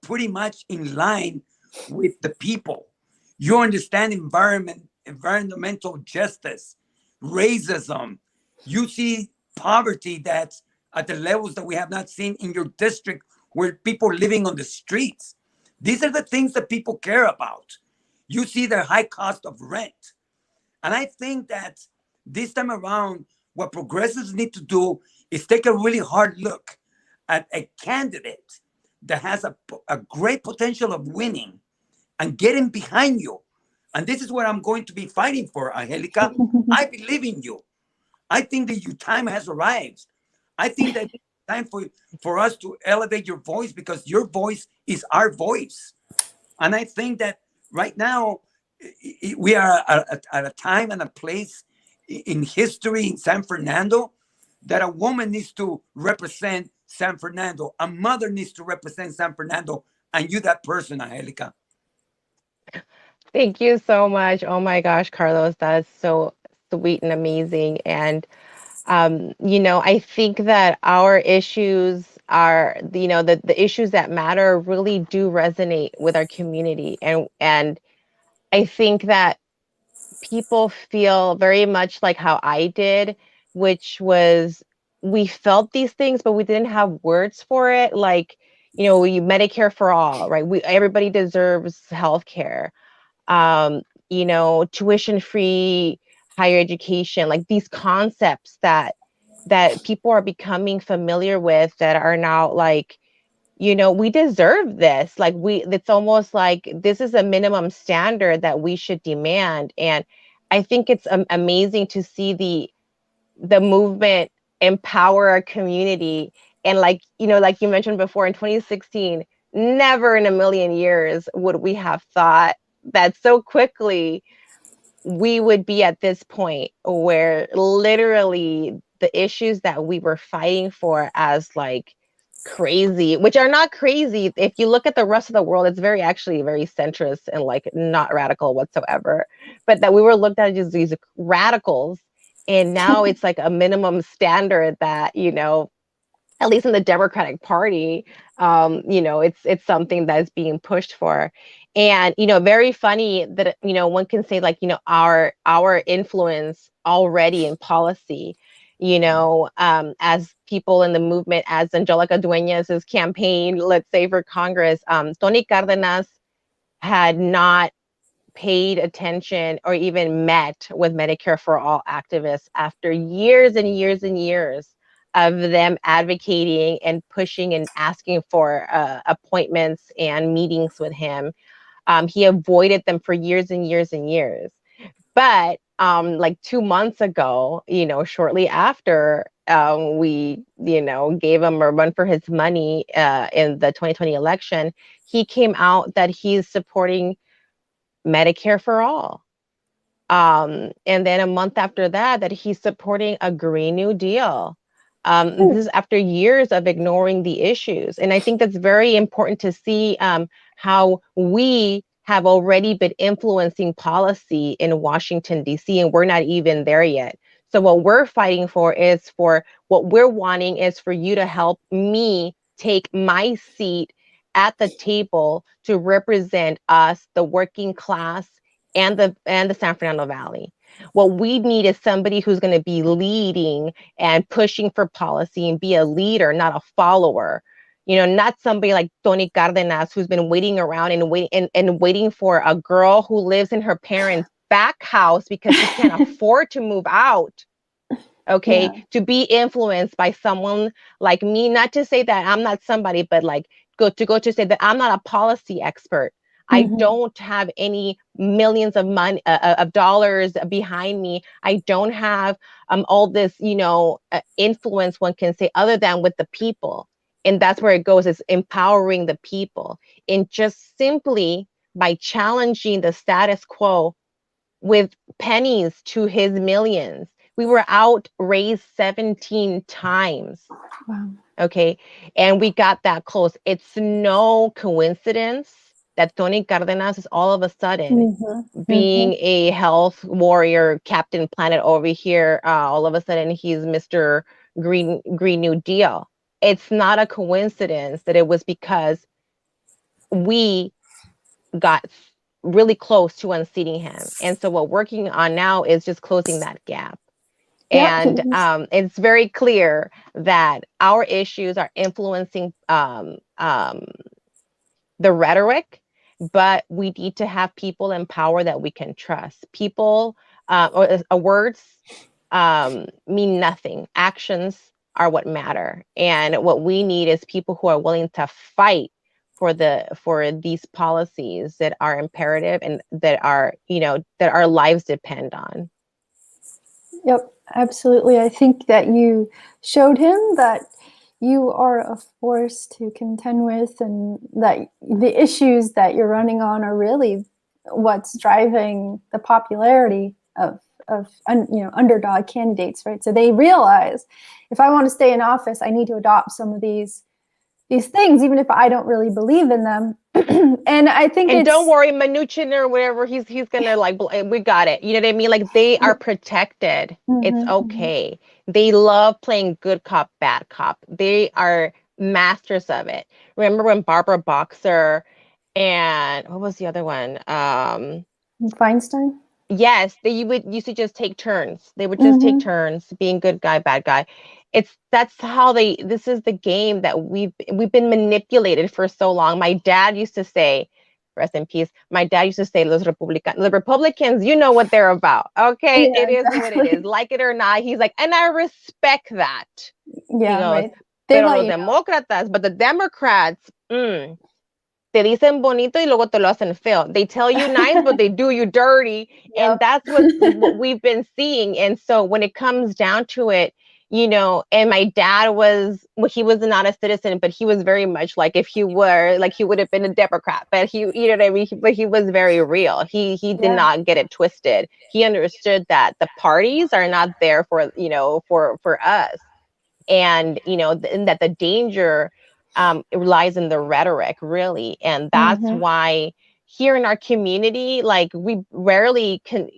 pretty much in line with the people. You understand environmental justice, racism. You see poverty that's at the levels that we have not seen in your district, where people are living on the streets. These are the things that people care about. You see the high cost of rent. And I think that this time around, what progressives need to do is take a really hard look at a candidate that has a great potential of winning and getting behind you. And this is what I'm going to be fighting for, Angelica. I believe in you. I think that your time has arrived. I think that it's time for us to elevate your voice, because your voice is our voice. And I think that right now we are at a time and a place in history in San Fernando that a woman needs to represent San Fernando. A mother needs to represent San Fernando. And you that person, Angelica.
Thank you so much. Oh my gosh, Carlos, that is so sweet and amazing. And I think that our issues are, the issues that matter really do resonate with our community. And I think that people feel very much like how I did, which was we felt these things, but we didn't have words for it. Like, we Medicare for all, right? Everybody deserves healthcare. Tuition free higher education, like these concepts that people are becoming familiar with, that are now like, we deserve this. Like it's almost like this is a minimum standard that we should demand. And I think it's amazing to see the movement empower our community. And like you mentioned before, in 2016, never in a million years would we have thought that so quickly we would be at this point where literally the issues that we were fighting for as like crazy, which are not crazy. If you look at the rest of the world, it's actually very centrist and like not radical whatsoever. But that we were looked at as these radicals. And now it's like a minimum standard that, at least in the Democratic Party, it's something that's being pushed for. And, very funny that, one can say like, our influence already in policy, as people in the movement, as Angelica Duenas' campaign, let's say for Congress, Tony Cardenas had not paid attention or even met with Medicare for All activists after years and years and years of them advocating and pushing and asking for appointments and meetings with him. He avoided them for years and years and years. But like 2 months ago, shortly after we, gave him a run for his money in the 2020 election, he came out that he's supporting Medicare for all. And then a month after that he's supporting a Green New Deal. This is after years of ignoring the issues. And I think that's very important to see how we have already been influencing policy in Washington, D.C., and we're not even there yet. So what we're fighting for what we're wanting is for you to help me take my seat at the table to represent us, the working class, and the San Fernando Valley. What we need is somebody who's going to be leading and pushing for policy and be a leader, not a follower. Not somebody like Tony Cardenas, who's been waiting around and waiting for a girl who lives in her parents' back house because she can't afford to move out. Okay, yeah. To be influenced by someone like me, not to say that I'm not somebody, but like go to say that I'm not a policy expert. I don't have any millions of money of dollars behind me. I don't have all this, influence, one can say, other than with the people. And that's where it goes, is empowering the people. And just simply by challenging the status quo with pennies to his millions. We were outraised 17 times.
Wow.
Okay. And we got that close. It's no coincidence that Tony Cardenas is all of a sudden being a health warrior, Captain Planet over here. All of a sudden he's Mr. Green New Deal. It's not a coincidence that it was because we got really close to unseating him. And so what we're working on now is just closing that gap. And it's very clear that our issues are influencing the rhetoric, but we need to have people in power that we can trust. People or words mean nothing. Actions are what matter. And what we need is people who are willing to fight for these policies that are imperative and that are, that our lives depend on.
Yep, absolutely. I think that you showed him that you are a force to contend with, and that the issues that you're running on are really what's driving the popularity of underdog candidates, right? So they realize, if I want to stay in office, I need to adopt some of these things, even if I don't really believe in them. And I think
don't worry, Mnuchin or whatever, he's gonna we got it. You know what I mean? Like, they are protected. It's okay. They love playing good cop, bad cop. They are masters of it. Remember when Barbara Boxer and what was the other one?
Feinstein?
Yes, they used to just take turns. They would just take turns being good guy, bad guy. That's how this is the game that we've been manipulated for so long. My dad used to say, rest in peace, my dad used to say, the Republicans, you know what they're about. Okay, yeah, it is exactly what it is. Like it or not, he's like, and I respect that.
Yeah,
he goes,
right.
Pero los demócratas, but the Democrats, te dicen bonito y luego te lo hacen feo. They tell you nice, but they do you dirty. Yep. And that's what we've been seeing. And so when it comes down to it, and my dad he was not a citizen, but he was very much like, if he were, like, he would have been a Democrat, but he, you know what I mean? But he was very real. He did not get it twisted. He understood that the parties are not there for, for us. And, and that the danger it lies in the rhetoric, really. And that's why here in our community, like, we rarely can,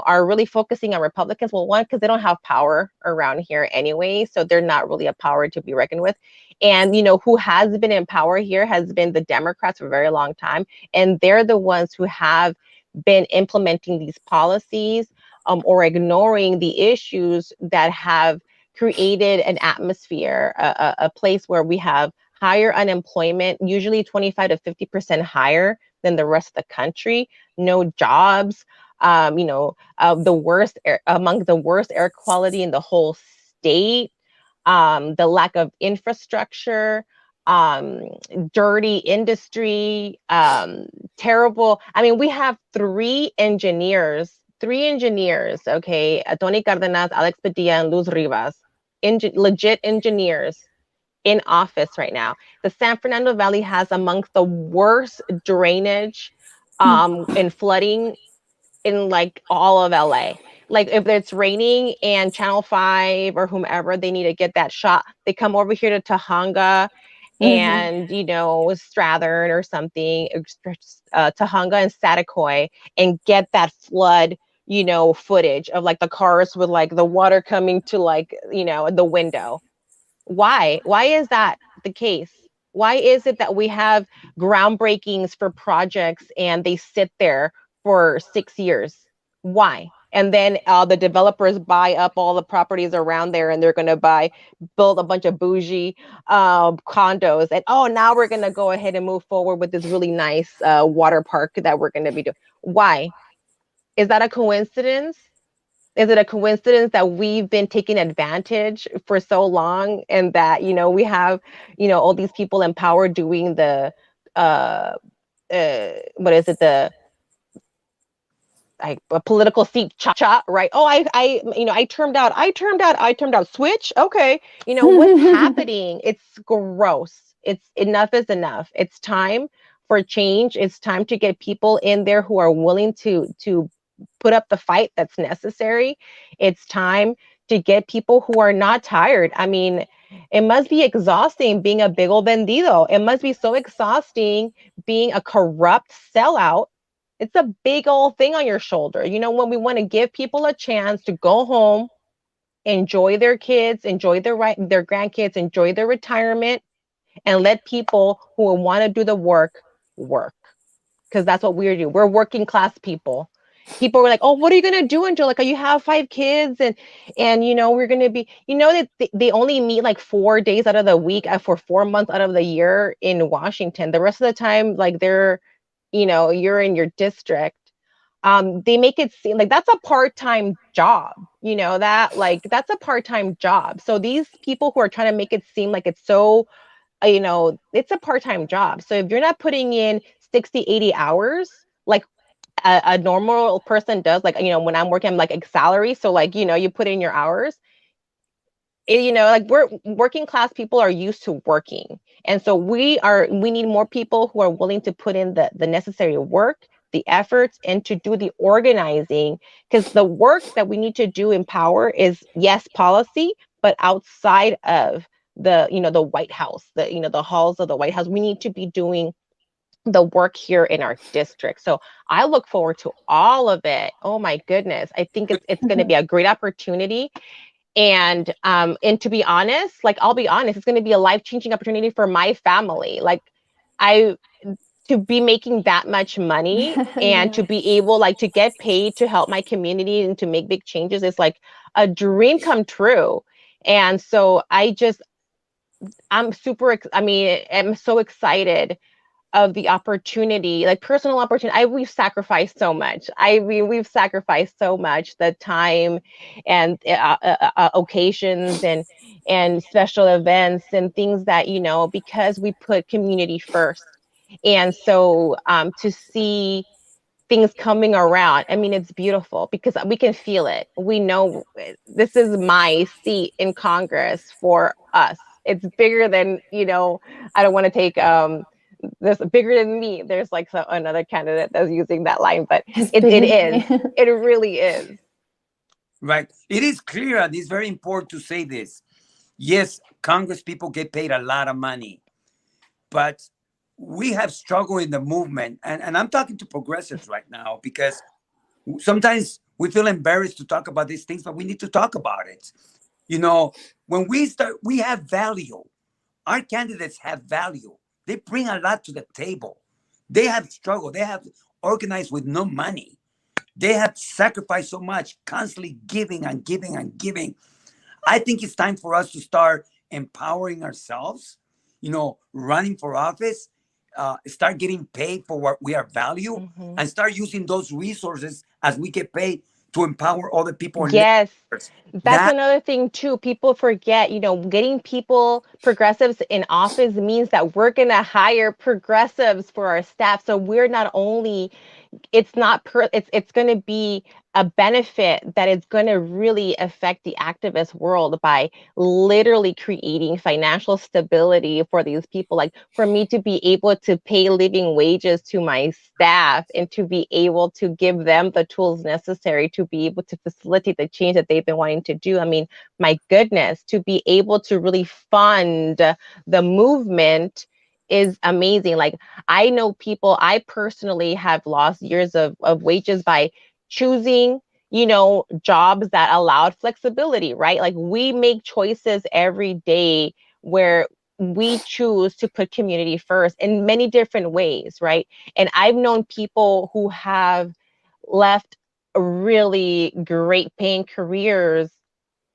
are really focusing on Republicans. Well, one, because they don't have power around here anyway, so they're not really a power to be reckoned with. And, who has been in power here has been the Democrats for a very long time. And they're the ones who have been implementing these policies or ignoring the issues that have created an atmosphere, a place where we have higher unemployment, usually 25 to 50% higher than the rest of the country, no jobs, among the worst air quality in the whole state, the lack of infrastructure, dirty industry, terrible. I mean, we have three engineers, okay, Tony Cardenas, Alex Padilla, and Luz Rivas, legit engineers in office right now. The San Fernando Valley has amongst the worst drainage and flooding in like all of LA. Like if it's raining and Channel 5 or whomever, they need to get that shot. They come over here to Tahunga and, Strathern or something, Tahunga and Satakoy, and get that flood, footage of like the cars with like the water coming to like, the window. Why is that the case? Why is it that we have groundbreakings for projects and they sit there for 6 years? Why? And then the developers buy up all the properties around there, and they're going to build a bunch of bougie condos. And now we're going to go ahead and move forward with this really nice water park that we're going to be doing. Why? Is that a coincidence? Is it a coincidence that we've been taking advantage for so long, and that we have all these people in power doing the what is it, the like a political seat cha, right? I termed out, switch. Okay. What's happening? It's gross. Enough is enough. It's time for change. It's time to get people in there who are willing to put up the fight that's necessary. It's time to get people who are not tired. I mean, it must be exhausting being a big old vendido. It must be so exhausting being a corrupt sellout. It's a big old thing on your shoulder. When we want to give people a chance to go home, enjoy their kids, enjoy their grandkids, enjoy their retirement, and let people who want to do the work. Because that's what we're doing. We're working class people. People were like, oh, what are you going to do, Angelica? You have 5 kids and we're going to be, that they only meet like 4 days out of the week for 4 months out of the year in Washington. The rest of the time, like they're, you're in your district. They make it seem like that's a part-time job, that's a part-time job. So these people who are trying to make it seem like it's so, it's a part-time job. So if you're not putting in 60, 80 hours, like a normal person does, like, when I'm working, I'm like a salary. So like, you put in your hours, like we're working class people are used to working. And so we need more people who are willing to put in the necessary work, the efforts, and to do the organizing, because the work that we need to do in power is, yes, policy, but outside of the, the White House, the halls of the White House, we need to be doing the work here in our district. So I look forward to all of it. Oh my goodness. I think it's going to be a great opportunity. And to be honest, like, I'll be honest, it's going to be a life-changing opportunity for my family. Like, to be making that much money and to be able, like, to get paid to help my community and to make big changes is like a dream come true. And so I'm so excited of the opportunity, like personal opportunity. We've sacrificed so much. We've sacrificed so much, the time and occasions and special events and things that, because we put community first. And so to see things coming around, it's beautiful because we can feel it. We know this is my seat in Congress for us. It's bigger than, I don't want to take this bigger than me. There's like another candidate that's using that line, but it is. It really is.
Right. It is clear, and it's very important to say this. Yes, Congress people get paid a lot of money, but we have struggled in the movement. And I'm talking to progressives right now, because sometimes we feel embarrassed to talk about these things, but we need to talk about it. When we start, we have value. Our candidates have value. They bring a lot to the table. They have struggled. They have organized with no money. They have sacrificed so much, constantly giving and giving and giving. I think it's time for us to start empowering ourselves, running for office, start getting paid for what we are value,
Mhm.
and start using those resources as we get paid to empower other people.
Yes. That's
That
another thing too. People forget, getting progressives in office means that we're going to hire progressives for our staff. So we're not only it's going to be a benefit that is going to really affect the activist world by literally creating financial stability for these people. Like for me to be able to pay living wages to my staff and to be able to give them the tools necessary to be able to facilitate the change that they've been wanting to do. I mean, my goodness, to be able to really fund the movement is amazing. Like I know people, I personally have lost years of wages by choosing, jobs that allowed flexibility, right? Like we make choices every day where we choose to put community first in many different ways, right? And I've known people who have left really great paying careers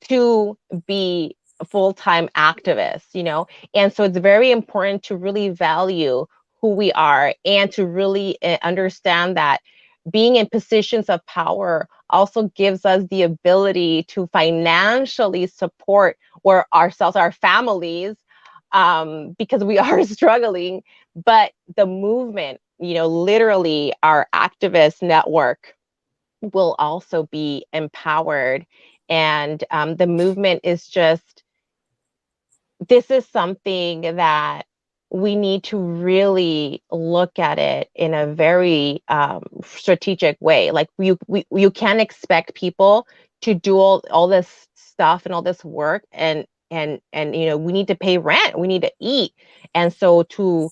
to be full-time activists. And so it's very important to really value who we are and to really understand that being in positions of power also gives us the ability to financially support ourselves, our families, because we are struggling. But the movement, literally our activist network will also be empowered. And the movement is this is something that we need to really look at it in a very strategic way. Like you can't expect people to do all this stuff and all this work and we need to pay rent, we need to eat. And so to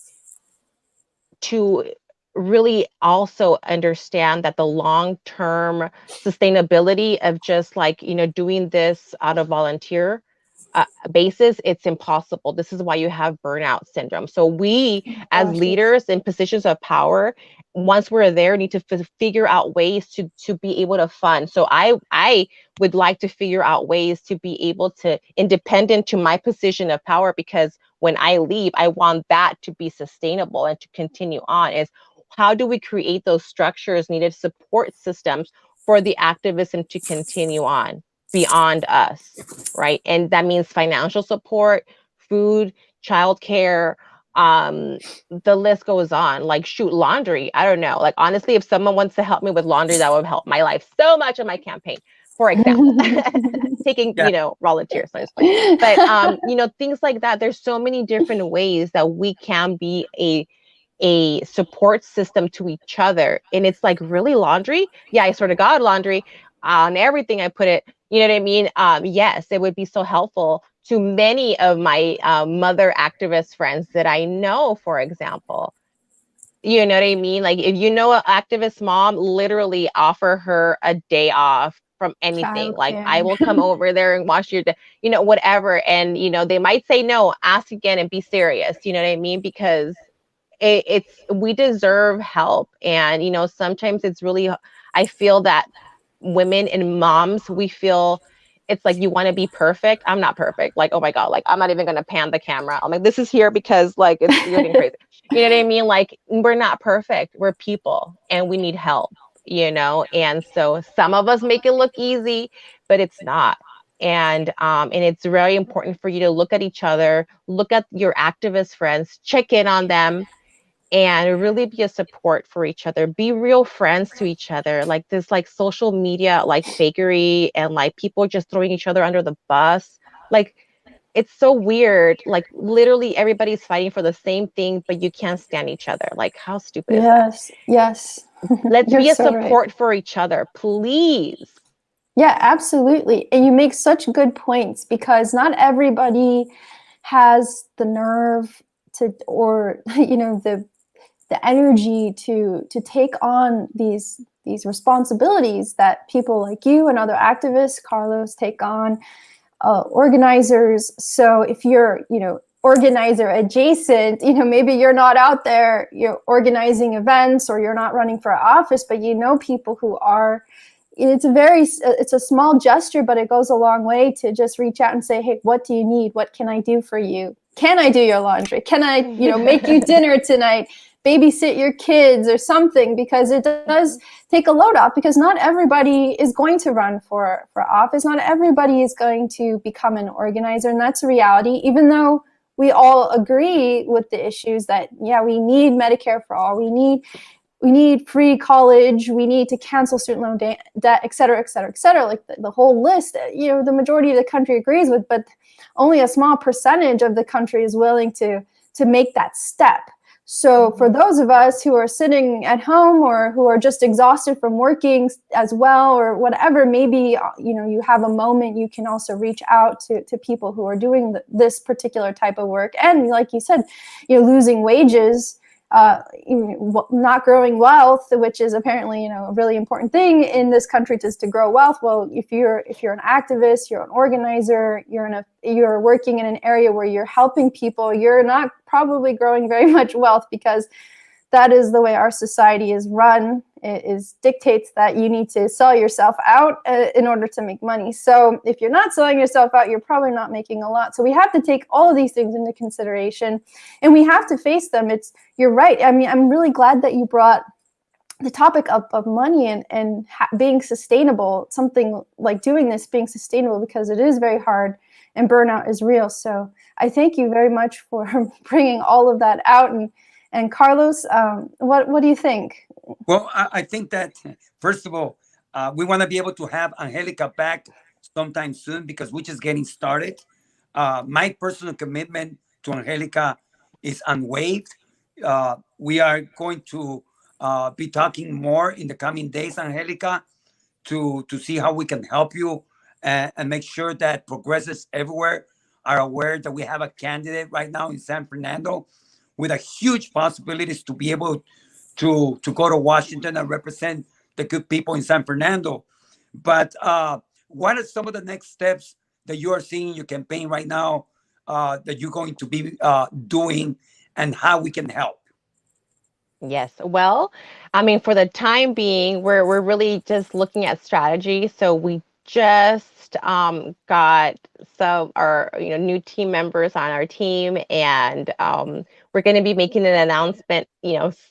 really also understand that the long-term sustainability of just like, doing this out of volunteer basis, it's impossible. This is why you have burnout syndrome. So we as
Gosh, yes.
leaders in positions of power, once we're there, need to figure out ways to be able to fund. So I would like to figure out ways to be able to independent to my position of power, because when I leave, I want that to be sustainable and to continue on. Is how do we create those structures, needed support systems for the activism to continue on beyond us, right? And that means financial support, food, childcare, the list goes on. Like shoot, laundry, I don't know. Like honestly, if someone wants to help me with laundry, that would help my life so much in my campaign, for example. Taking, volunteers, so but things like that. There's so many different ways that we can be a support system to each other. And it's like, really, laundry? Yeah, I swear to God, laundry on everything I put it, you know what I mean? Yes, it would be so helpful to many of my mother activist friends that I know, for example. You know what I mean? Like if you know an activist mom, literally offer her a day off from anything. Like I
Childcare.
will come over there and wash your day, whatever. And, they might say no, ask again and be serious. You know what I mean? Because we deserve help. And, sometimes it's really, I feel that women and moms, we feel it's like you want to be perfect. I'm not perfect. Like, oh my God, like I'm not even going to pan the camera. I'm like, this is here because like it's getting crazy. You know what I mean? Like we're not perfect. We're people and we need help, And so some of us make it look easy, but it's not. And it's very important for you to look at each other, look at your activist friends, check in on them, and really be a support for each other. Be real friends to each other. Like this, like social media, like fakery and like people just throwing each other under the bus. Like it's so weird. Like literally everybody's fighting for the same thing, but you can't stand each other. Like how stupid is that?
Yes.
Let's
You're
be a
so right.
support for each other, please.
Yeah, absolutely. And you make such good points, because not everybody has the nerve to, or the energy to take on these responsibilities that people like you and other activists, Carlos, take on, organizers. So if you're organizer adjacent, maybe you're not out there organizing events, or you're not running for office, but people who are it's a small gesture, but it goes a long way to just reach out and say, hey, what do you need? What can I do for you? Can I do your laundry? Can I, make you dinner tonight? Babysit your kids or something, because it does take a load off, because not everybody is going to run for office. Not everybody is going to become an organizer. And that's a reality, even though we all agree with the issues that, yeah, we need Medicare for all. We need free college. We need to cancel student loan debt, et cetera, et cetera, et cetera. Like the whole list, the majority of the country agrees with, but only a small percentage of the country is willing to make that step. So for those of us who are sitting at home or who are just exhausted from working as well or whatever, maybe, you have a moment, you can also reach out to people who are doing this particular type of work. And like you said, losing wages, not growing wealth, which is apparently, a really important thing in this country, to grow wealth. Well, if you're an activist, you're an organizer, you're working in an area where you're helping people, you're not probably growing very much wealth, because that is the way our society is run. It dictates that you need to sell yourself out in order to make money. So if you're not selling yourself out, you're probably not making a lot. So we have to take all of these things into consideration, and we have to face them. You're right. I mean, I'm really glad that you brought the topic of money and being sustainable, something like doing this, being sustainable, because it is very hard and burnout is real. So I thank you very much for bringing all of that out. And Carlos, what do you think?
Well, I think that, first of all, we want to be able to have Angelica back sometime soon, because we're just getting started. My personal commitment to Angelica is unwaived. We are going to be talking more in the coming days, Angelica, to see how we can help you and make sure that progressives everywhere are aware that we have a candidate right now in San Fernando with a huge possibilities to be able to go to Washington and represent the good people in San Fernando. But what are some of the next steps that you are seeing in your campaign right now that you're going to be doing, and how we can help?
Yes. Well, I mean, for the time being, we're really just looking at strategy. So we just got some our new team members on our team, and we're going to be making an announcement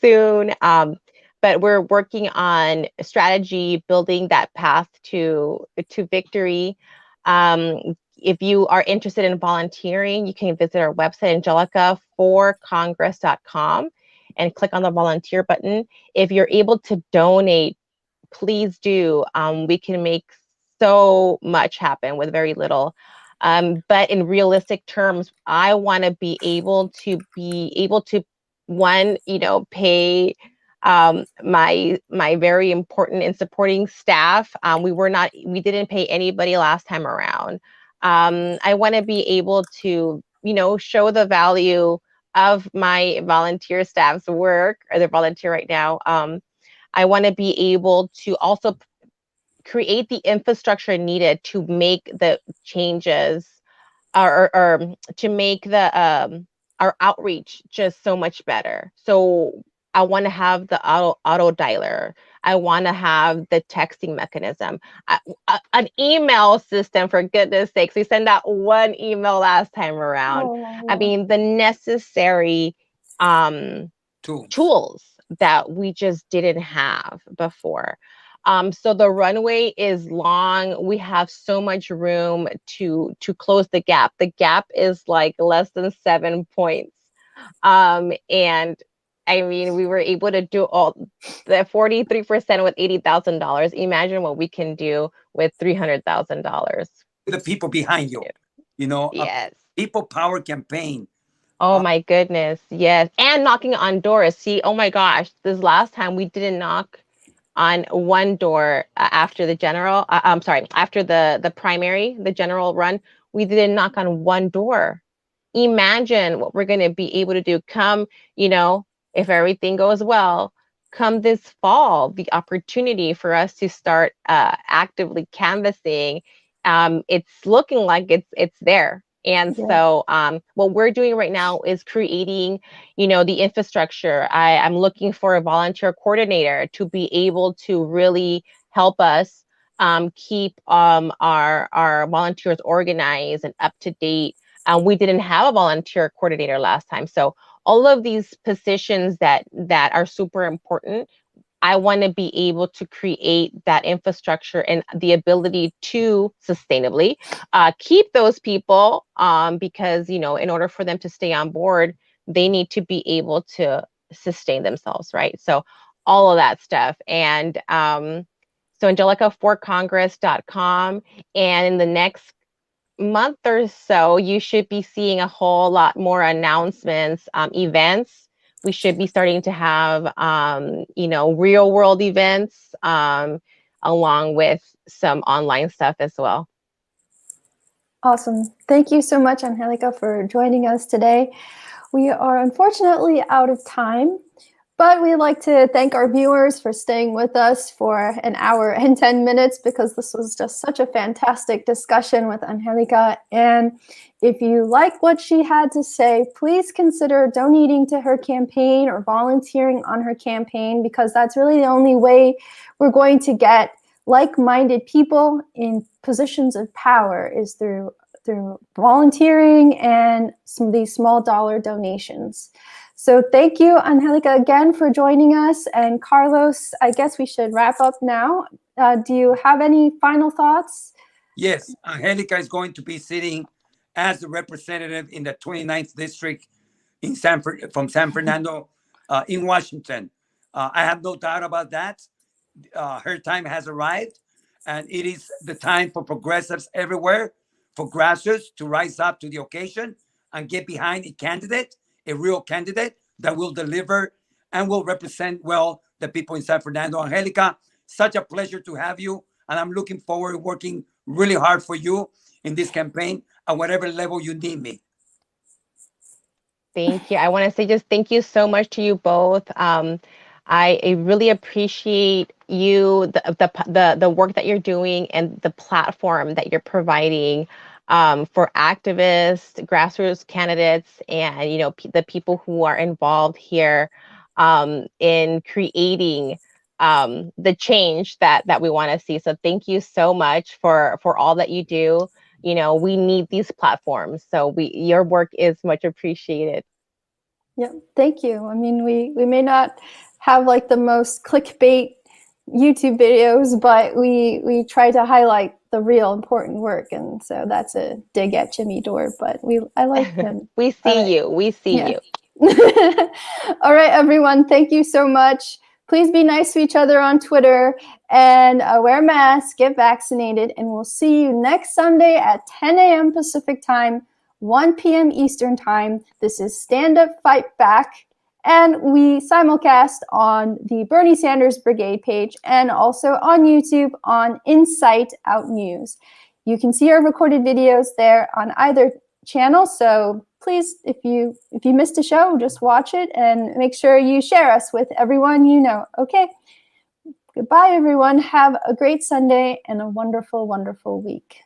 soon. But we're working on strategy, building that path to victory. If you are interested in volunteering, you can visit our website, angelicaforcongress.com, and click on the volunteer button. If you're able to donate, please do. We can make so much happen with very little. But in realistic terms, I want to be able to pay my very important and supporting staff. We didn't pay anybody last time around. I want to be able to show the value of my volunteer staff's work, or they're volunteer right now. I want to be able to also create the infrastructure needed to make the changes, or to make the our outreach just so much better. So I want to have the auto dialer. I want to have the texting mechanism, an email system, for goodness sakes. We sent out one email last time around.
Oh,
I mean, the necessary tools that we just didn't have before. So the runway is long. We have so much room to close the gap. The gap is like less than 7 points. And I mean, we were able to do all the 43% with $80,000. Imagine what we can do with $300,000.
The people behind you,
Yes.
People power campaign.
Oh my goodness. Yes. And knocking on doors. See, oh my gosh, this last time we didn't knock on one door after the general, after the primary, the general run, we didn't knock on one door. Imagine what we're going to be able to do come, if everything goes well, come this fall, the opportunity for us to start actively canvassing. It's looking like it's there. And so what we're doing right now is creating, the infrastructure. I'm looking for a volunteer coordinator to be able to really help us keep our volunteers organized and up to date. We didn't have a volunteer coordinator last time, so all of these positions that are super important, I want to be able to create that infrastructure and the ability to sustainably keep those people, because, you know, in order for them to stay on board, they need to be able to sustain themselves, right? So all of that stuff. And so angelica4congress.com, and in the next month or so, you should be seeing a whole lot more announcements, events. We should be starting to have, you know, real world events, along with some online stuff as well.
Awesome. Thank you so much, Angelica, for joining us today. We are unfortunately out of time, but we'd like to thank our viewers for staying with us for an hour and 10 minutes, because this was just such a fantastic discussion with Angelica. And if you like what she had to say, please consider donating to her campaign or volunteering on her campaign, because that's really the only way we're going to get like-minded people in positions of power, is through volunteering and some of these small dollar donations. So thank you, Angelica, again for joining us. And Carlos, I guess we should wrap up now. Do you have any final thoughts?
Yes, Angelica is going to be sitting as the representative in the 29th district in from San Fernando, in Washington. I have no doubt about that. Her time has arrived, and it is the time for progressives everywhere, for grassroots to rise up to the occasion and get behind a candidate, a real candidate that will deliver and will represent well the people in San Fernando. Angelica, such a pleasure to have you, and I'm looking forward to working really hard for you in this campaign at whatever level you need me.
Thank you. I want to say just thank you so much to you both. I really appreciate you, the work that you're doing and the platform that you're providing, for activists, grassroots candidates, and, you know, the people who are involved here, in creating the change that we want to see. So thank you so much for all that you do. You know, we need these platforms, so your work is much appreciated.
Yeah, thank you. I mean, we may not have like the most clickbait YouTube videos, but we try to highlight the real important work, and so that's a dig at Jimmy Dore. But I like him.
We see you. We see you.
All right, everyone. Thank you so much. Please be nice to each other on Twitter, and wear masks, get vaccinated, and we'll see you next Sunday at 10 a.m. Pacific time, 1 p.m. Eastern time. This is Stand Up, Fight Back, and we simulcast on the Bernie Sanders Brigade page and also on YouTube on Insight Out News. You can see our recorded videos there on either channel, so please, if you missed a show, just watch it and make sure you share us with everyone you know. Okay, goodbye, everyone. Have a great Sunday and a wonderful, wonderful week.